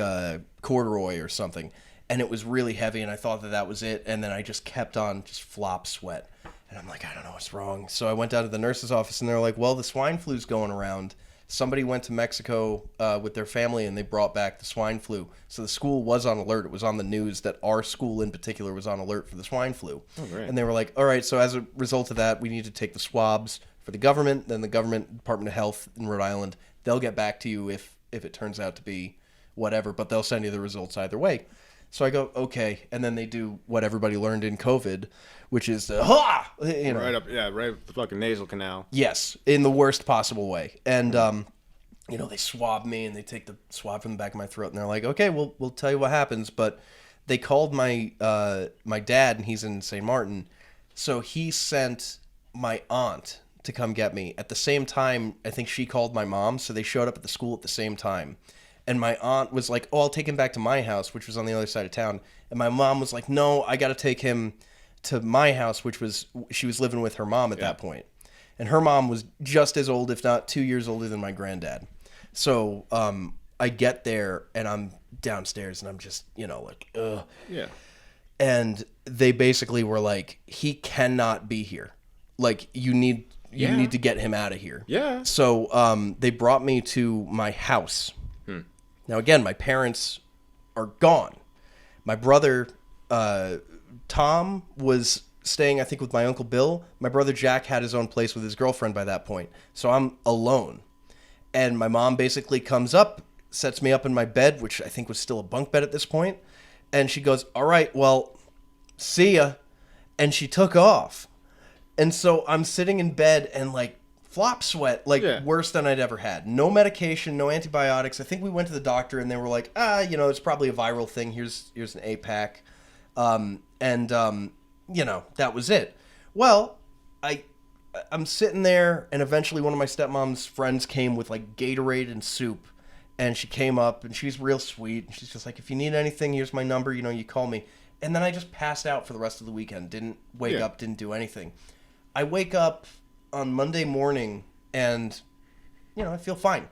corduroy or something. And it was really heavy, and I thought that was it. And then I just kept on just flop sweat. And I'm like, I don't know what's wrong. So I went down to the nurse's office, and they're like, well, the swine flu's going around. Somebody went to Mexico with their family, and they brought back the swine flu. So the school was on alert. It was on the news that our school in particular was on alert for the swine flu. Oh, great. And they were like, all right, so as a result of that, we need to take the swabs for the government. Then the government, Department of Health in Rhode Island, they'll get back to you if it turns out to be whatever, but they'll send you the results either way. So I go, okay. And then they do what everybody learned in COVID, which is, ha! Right up the fucking nasal canal. Yes, in the worst possible way. And, they swab me, and they take the swab from the back of my throat, and they're like, okay, we'll tell you what happens. But they called my dad, and he's in St. Martin. So he sent my aunt to come get me. At the same time, I think she called my mom, so they showed up at the school at the same time. And my aunt was like, oh, I'll take him back to my house, which was on the other side of town. And my mom was like, no, I got to take him to my house, she was living with her mom at that point. And her mom was just as old, if not 2 years older than my granddad. So I get there, and I'm downstairs, and I'm just, like, ugh. Yeah. and they basically were like, he cannot be here. Like, you need to get him out of here. Yeah. So they brought me to my house. Now, again, my parents are gone. My brother, Tom, was staying, I think, with my Uncle Bill. My brother Jack had his own place with his girlfriend by that point. So I'm alone. And my mom basically comes up, sets me up in my bed, which I think was still a bunk bed at this point. And she goes, all right, well, see ya. And she took off. And so I'm sitting in bed and like flop sweat, like worse than I'd ever had. No medication, no antibiotics. I think we went to the doctor and they were like, it's probably a viral thing. Here's an APAC. That was it. Well, I'm sitting there, and eventually one of my stepmom's friends came with like Gatorade and soup, and she came up and she's real sweet. And she's just like, if you need anything, here's my number, you call me. And then I just passed out for the rest of the weekend. Didn't wake up, didn't do anything. I wake up on Monday morning and, I feel fine.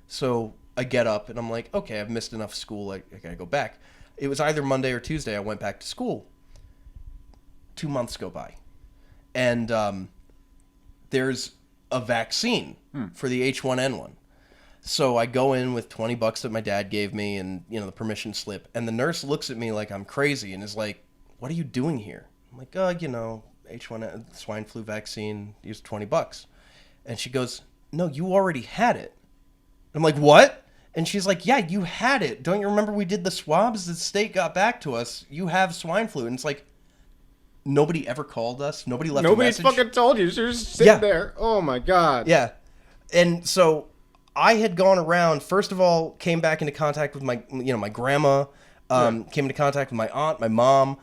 So I get up and I'm like, okay, I've missed enough school. I gotta go back. It was either Monday or Tuesday. I went back to school. 2 months go by. And there's a vaccine for the H1N1. So I go in with $20 that my dad gave me and, the permission slip. And the nurse looks at me like I'm crazy and is like, what are you doing here? I'm like, H1N swine flu vaccine, here's $20. And she goes, no, you already had it. I'm like, what? And she's like, yeah, you had it. Don't you remember we did the swabs? The state got back to us. You have swine flu. And it's like, nobody ever called us. Nobody left a message. Nobody fucking told you. You're just sitting there. Oh, my God. Yeah. And so I had gone around, first of all, came back into contact with my, my grandma, came into contact with my aunt, my mom,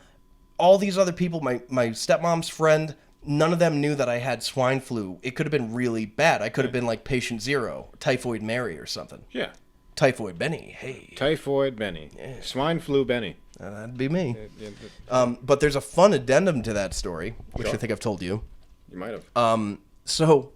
all these other people, my stepmom's friend. None of them knew that I had swine flu. It could have been really bad. I could have been like patient 0, typhoid Mary or something. Yeah. Typhoid Bennie. Hey. Typhoid Bennie. Yeah. Swine flu Bennie. That'd be me. But there's a fun addendum to that story, which I think I've told you. You might have. So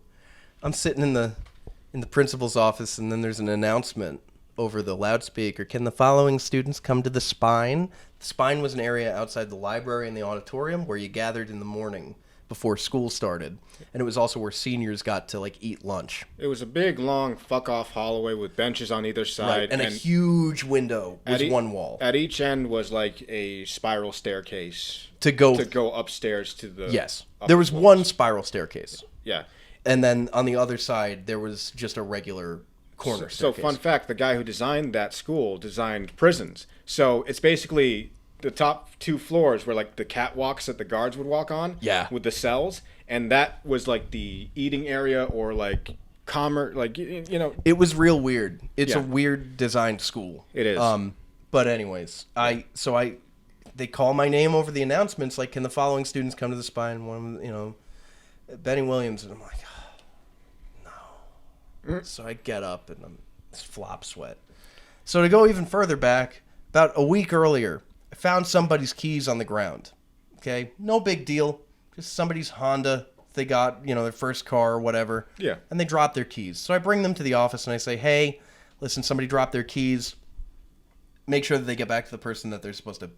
I'm sitting in the principal's office, and then there's an announcement over the loudspeaker. Can the following students come to the Spine? The Spine was an area outside the library and the auditorium where you gathered in the morning before school started. And it was also where seniors got to like eat lunch. It was a big, long, fuck-off hallway with benches on either side. Right. And a huge window was one wall. At each end was like a spiral staircase. To go upstairs to the... Yes. There was one spiral staircase. Yeah. And then on the other side, there was just a regular corner staircase. So fun fact, the guy who designed that school designed prisons. So it's basically... the top 2 floors were like the catwalks that the guards would walk on. Yeah. With the cells. And that was like the eating area or like commerce, like, It was real weird. It's a weird designed school. It is. But anyways, they call my name over the announcements, like, can the following students come to the Spine? One, Bennie Williams. And I'm like, no. So I get up and I'm flop sweat. So to go even further back, about a week earlier, I found somebody's keys on the ground. Okay, no big deal. Just somebody's Honda. They got, their first car or whatever. Yeah. And they dropped their keys. So I bring them to the office and I say, hey, listen, somebody dropped their keys. Make sure that they get back to the person that they're supposed to,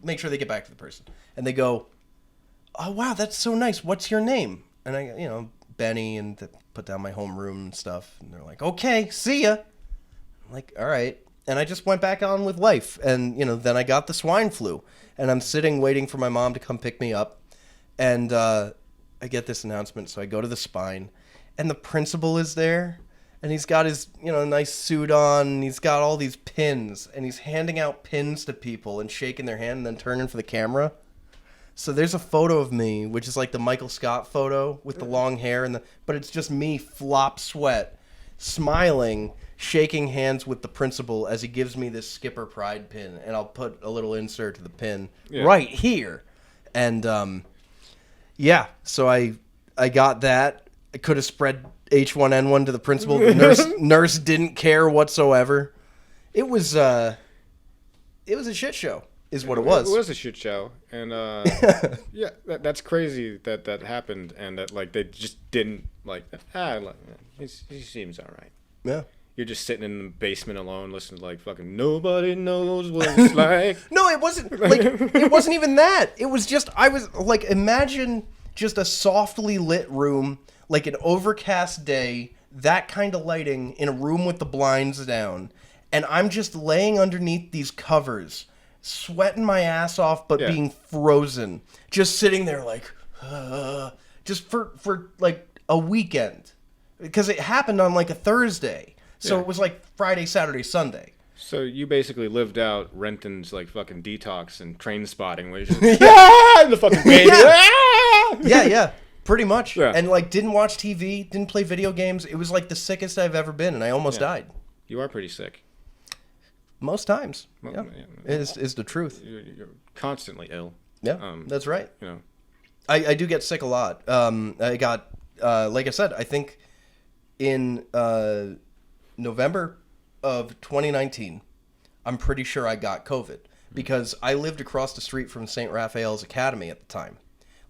make sure they get back to the person. And they go, oh, wow, that's so nice. What's your name? And I, Bennie, and put down my homeroom and stuff. And they're like, okay, see ya. I'm like, all right. And I just went back on with life. And, then I got the swine flu. And I'm sitting waiting for my mom to come pick me up. And I get this announcement. So I go to the Spine. And the principal is there. And he's got his, nice suit on. And he's got all these pins. And he's handing out pins to people and shaking their hand and then turning for the camera. So there's a photo of me, which is like the Michael Scott photo with the long hair. But it's just me, flop sweat, smiling, shaking hands with the principal as he gives me this Skipper Pride pin, and I'll put a little insert to the pin right here. And so I got that. I could have spread H1N1 to the principal. The nurse didn't care whatsoever. It was a shit show, is what it was. It was a shit show, and that's crazy that happened, and that like they just didn't he seems all right. Yeah. You're just sitting in the basement alone, listening to like fucking nobody knows what it's like. No, it wasn't like it wasn't even that. It was just I was like, imagine just a softly lit room, like an overcast day, that kind of lighting in a room with the blinds down, and I'm just laying underneath these covers, sweating my ass off, but being frozen, just sitting there like, just for like a weekend, because it happened on like a Thursday. So it was like Friday, Saturday, Sunday. So you basically lived out Renton's like fucking Detox and Train Spotting, where you're just and the fucking baby. Yeah, pretty much. Yeah. And like didn't watch TV, didn't play video games. It was like the sickest I've ever been, and I almost died. You are pretty sick. Most times. Well, is the truth. You're constantly ill. Yeah, that's right. You know, I do get sick a lot. I got, like I said, I think in November of 2019, I'm pretty sure I got COVID because I lived across the street from St. Raphael's Academy at the time,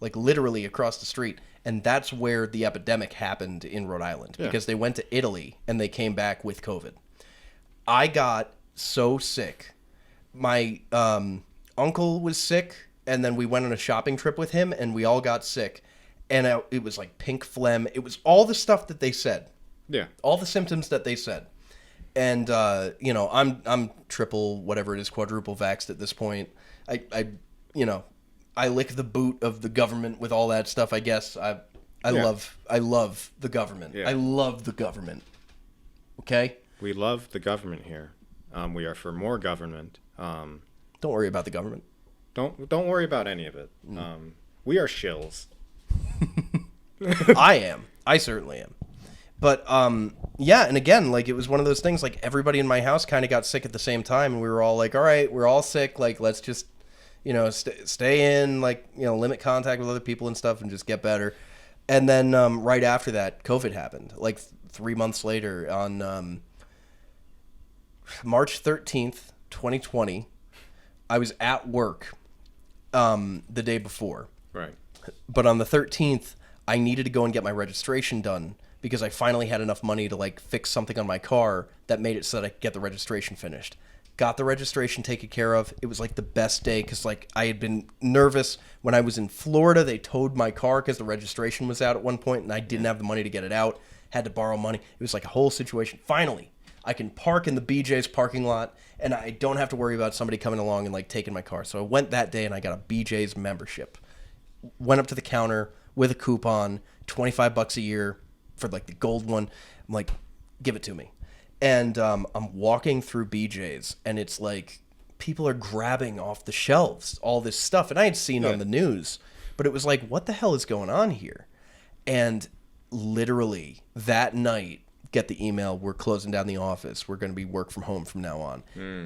like literally across the street. And that's where the epidemic happened in Rhode Island because they went to Italy and they came back with COVID. I got so sick. My uncle was sick, and then we went on a shopping trip with him, and we all got sick. And it was like pink phlegm. It was all the stuff that they said. Yeah. All the symptoms that they said. And, I'm triple, whatever it is, quadruple vaxxed at this point. I lick the boot of the government with all that stuff, I guess. I love the government. Yeah. I love the government. Okay? We love the government here. We are for more government. Don't worry about the government. Don't worry about any of it. We are shills. I am. I certainly am. But, and again, like, it was one of those things, like, everybody in my house kind of got sick at the same time, and we were all like, all right, we're all sick, like, let's just, stay in, like, limit contact with other people and stuff and just get better. And then right after that, COVID happened, like, 3 months later on March 13th, 2020, I was at work the day before. Right. But on the 13th, I needed to go and get my registration done because I finally had enough money to like fix something on my car that made it so that I could get the registration finished. Got the registration taken care of. It was like the best day because like I had been nervous when I was in Florida. They towed my car because the registration was out at one point and I didn't have the money to get it out. Had to borrow money. It was like a whole situation. Finally, I can park in the BJ's parking lot and I don't have to worry about somebody coming along and like taking my car. So I went that day and I got a BJ's membership. Went up to the counter with a coupon, $25 a year for like the gold one. I'm like, give it to me. And I'm walking through BJ's and it's like people are grabbing off the shelves all this stuff. And I had seen on the news, but it was like, what the hell is going on here? And literally that night, get the email, we're closing down the office. We're going to be work from home from now on.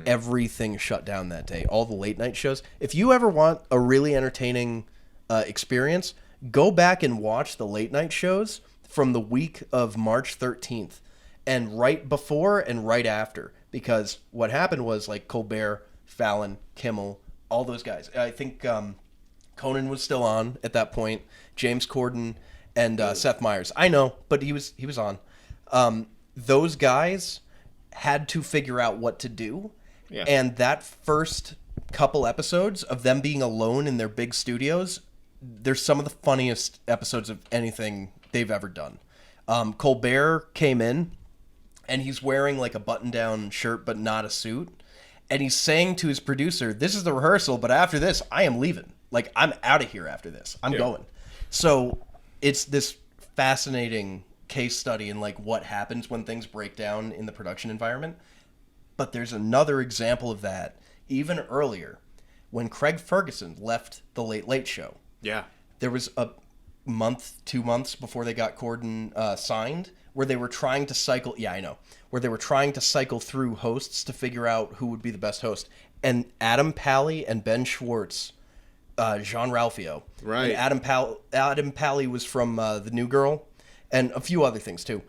Everything shut down that day. All the late night shows. If you ever want a really entertaining experience, go back and watch the late night shows from the week of March 13th and right before and right after, because what happened was like Colbert, Fallon, Kimmel, all those guys. I think Conan was still on at that point, James Corden and Seth Meyers. I know, but he was on. Those guys had to figure out what to do. Yeah. And that first couple episodes of them being alone in their big studios, they're some of the funniest episodes of anything they've ever done. Colbert came in and he's wearing like a button-down shirt but not a suit. And he's saying to his producer, this is the rehearsal, but after this, I am leaving. Like, I'm out of here after this. I'm going. So it's this fascinating case study in like what happens when things break down in the production environment. But there's another example of that even earlier when Craig Ferguson left the Late Late Show. Yeah. There was a month, 2 months before they got Corden signed where they were trying to cycle. Yeah, I know. Where they were trying to cycle through hosts to figure out who would be the best host. And Adam Pally and Ben Schwartz, Jean Ralphio. Right. And Adam Pally was from The New Girl and a few other things too.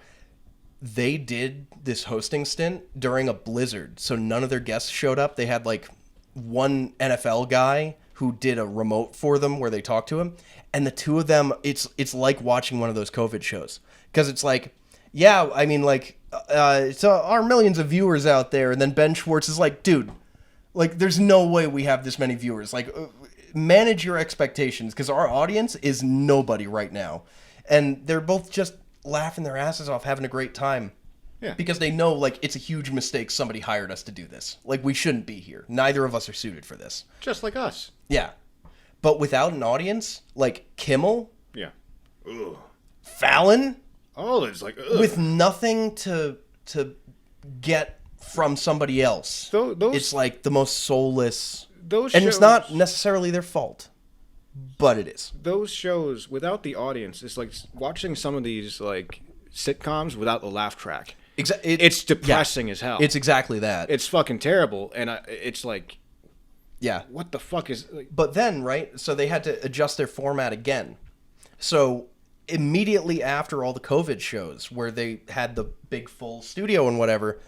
They did this hosting stint during a blizzard, so none of their guests showed up. They had like one NFL guy who did a remote for them where they talked to him, and the two of them, it's like watching one of those COVID shows, because it's like, yeah, I mean, like, to our millions of viewers out there, and then Ben Schwartz is like, dude, like, there's no way we have this many viewers. Like, manage your expectations, because our audience is nobody right now. And they're both just laughing their asses off, having a great time. Yeah. Because they know, like, it's a huge mistake somebody hired us to do this. Like, we shouldn't be here. Neither of us are suited for this. Just like us. Yeah. But without an audience, like Kimmel, Yeah. Ugh. Fallon, Oh, it's like, ugh. with nothing to get from somebody else. Those, It's like the most soulless. those And shows, it's not necessarily their fault, but it is. those shows without the audience. It's like watching some of these like sitcoms without the laugh track. It's depressing as hell. It's exactly that. It's fucking terrible, and it's like, yeah. what the fuck is? Like, But then, right, so they had to adjust their format again. So immediately after all the COVID shows where they had the big full studio and whatever,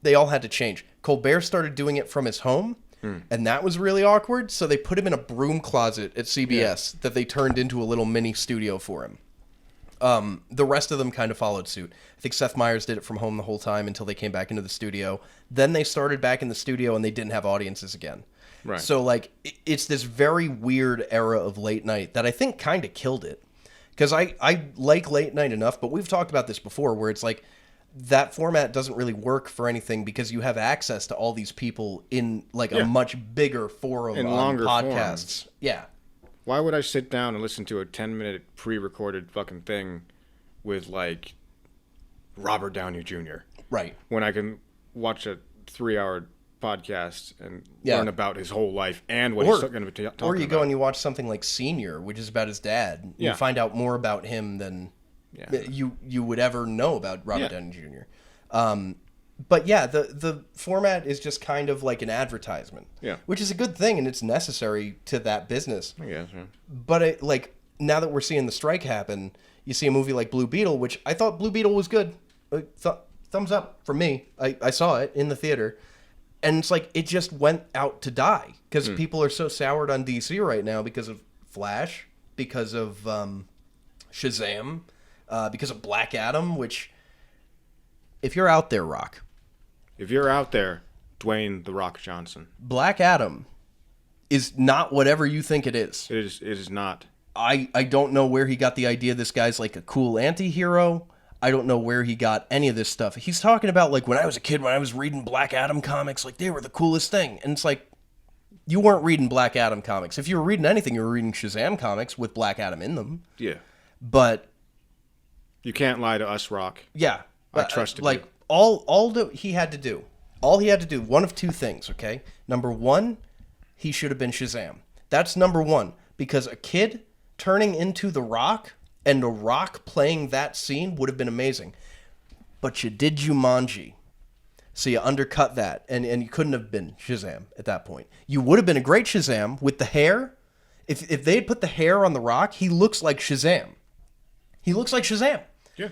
they all had to change. Colbert started doing it from his home, and that was really awkward. So they put him in a broom closet at CBS that they turned into a little mini studio for him. The rest of them kind of followed suit. I think Seth Meyers did it from home the whole time until they came back into the studio. Then they started back in the studio and they didn't have audiences again. Right. So, like, it's this very weird era of late night that I think kind of killed it. Because I like late night enough, but we've talked about this before, where it's like that format doesn't really work for anything because you have access to all these people in, like, a much bigger forum In on longer podcasts. forms. Yeah. why would I sit down and listen to a 10-minute pre-recorded fucking thing with like Robert Downey Jr. Right. when I can watch a 3-hour podcast and learn about his whole life and what he's going to be talking about. Or you go and you watch something like Senior, which is about his dad. You find out more about him than you would ever know about Robert Downey Jr. But yeah, the format is just kind of like an advertisement. Yeah. Which is a good thing, and it's necessary to that business. I guess, yeah. But like now that we're seeing the strike happen, you see a movie like Blue Beetle, which I thought Blue Beetle was good. Thumbs up from me. I saw it in the theater. And it's like it just went out to die because people are so soured on DC right now because of Flash, because of Shazam, because of Black Adam, which, if you're out there, Rock. If you're out there, Dwayne The Rock Johnson. Black Adam is not whatever you think it is. It is not. I don't know where he got the idea this guy's like a cool anti-hero. I don't know where he got any of this stuff. He's talking about, like, when I was a kid, when I was reading Black Adam comics, like, they were the coolest thing. And it's like, you weren't reading Black Adam comics. If you were reading anything, you were reading Shazam comics with Black Adam in them. Yeah. But you can't lie to us, Rock. Yeah. I trusted like, you. All that he had to do, one of two things, okay? Number one, he should have been Shazam. That's number one. Because a kid turning into The Rock and The Rock playing that scene would have been amazing. But you did Jumanji. So you undercut that. And you couldn't have been Shazam at that point. You would have been a great Shazam with the hair. If they had put the hair on The Rock, he looks like Shazam. He looks like Shazam. Yeah.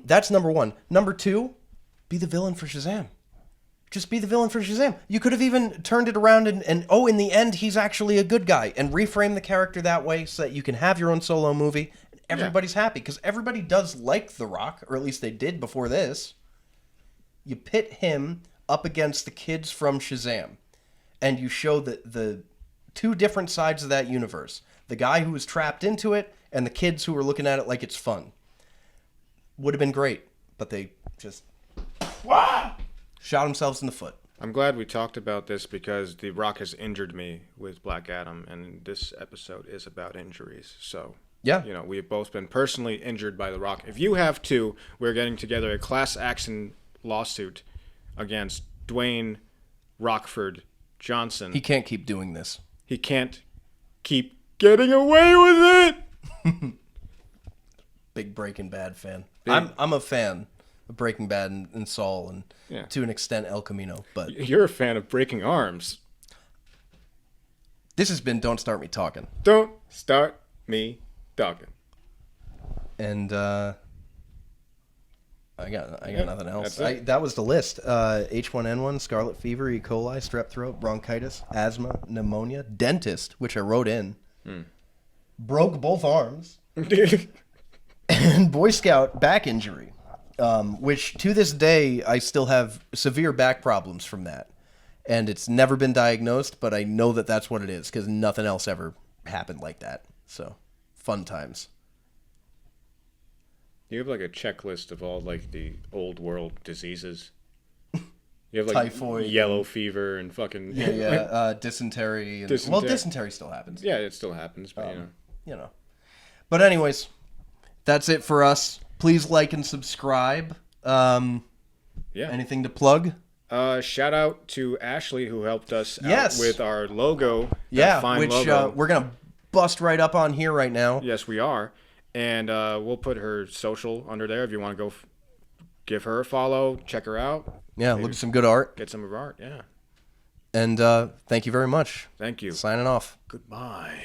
That's number one. Number two, be the villain for Shazam. Just be the villain for Shazam. You could have even turned it around and in the end, he's actually a good guy. And reframe the character that way so that you can have your own solo movie. And everybody's happy. Because everybody does like The Rock, or at least they did before this. You pit him up against the kids from Shazam. And you show the two different sides of that universe. The guy who was trapped into it, and the kids who were looking at it like it's fun. Would have been great. But they just shot themselves in the foot. I'm glad we talked about this because The Rock has injured me with Black Adam, and this episode is about injuries. So, we have both been personally injured by The Rock. If you have too, we're getting together a class action lawsuit against Dwayne Rockford Johnson. He can't keep doing this. He can't keep getting away with it. Big Breaking Bad fan. I'm a fan of Breaking Bad and Saul and to an extent El Camino. But you're a fan of Breaking Arms. This has been Don't Start Me Talking. Don't start me talking. And I got nothing else. That was the list. H1N1, scarlet fever, E. coli, strep throat, bronchitis, asthma, pneumonia, dentist, which I wrote in, broke both arms, and Boy Scout back injury. which to this day I still have severe back problems from that, and it's never been diagnosed, but I know that that's what it is because nothing else ever happened like that. So, fun times. You have like a checklist of all like the old world diseases. You have like Typhoid, yellow fever, and fucking dysentery. And, Dysentery. Well, dysentery still happens. yeah, it still happens, but You know. But anyways, that's it for us. Please like and subscribe. yeah. Anything to plug? Shout out to Ashley who helped us Yes. out with our logo. Yeah, fine which logo. we're gonna bust right up on here right now. Yes, we are, and we'll put her social under there if you want to go. Give her a follow. Check her out. Yeah, look at some good art. Get some of our art. Yeah. And thank you very much. Thank you. Signing off. Goodbye.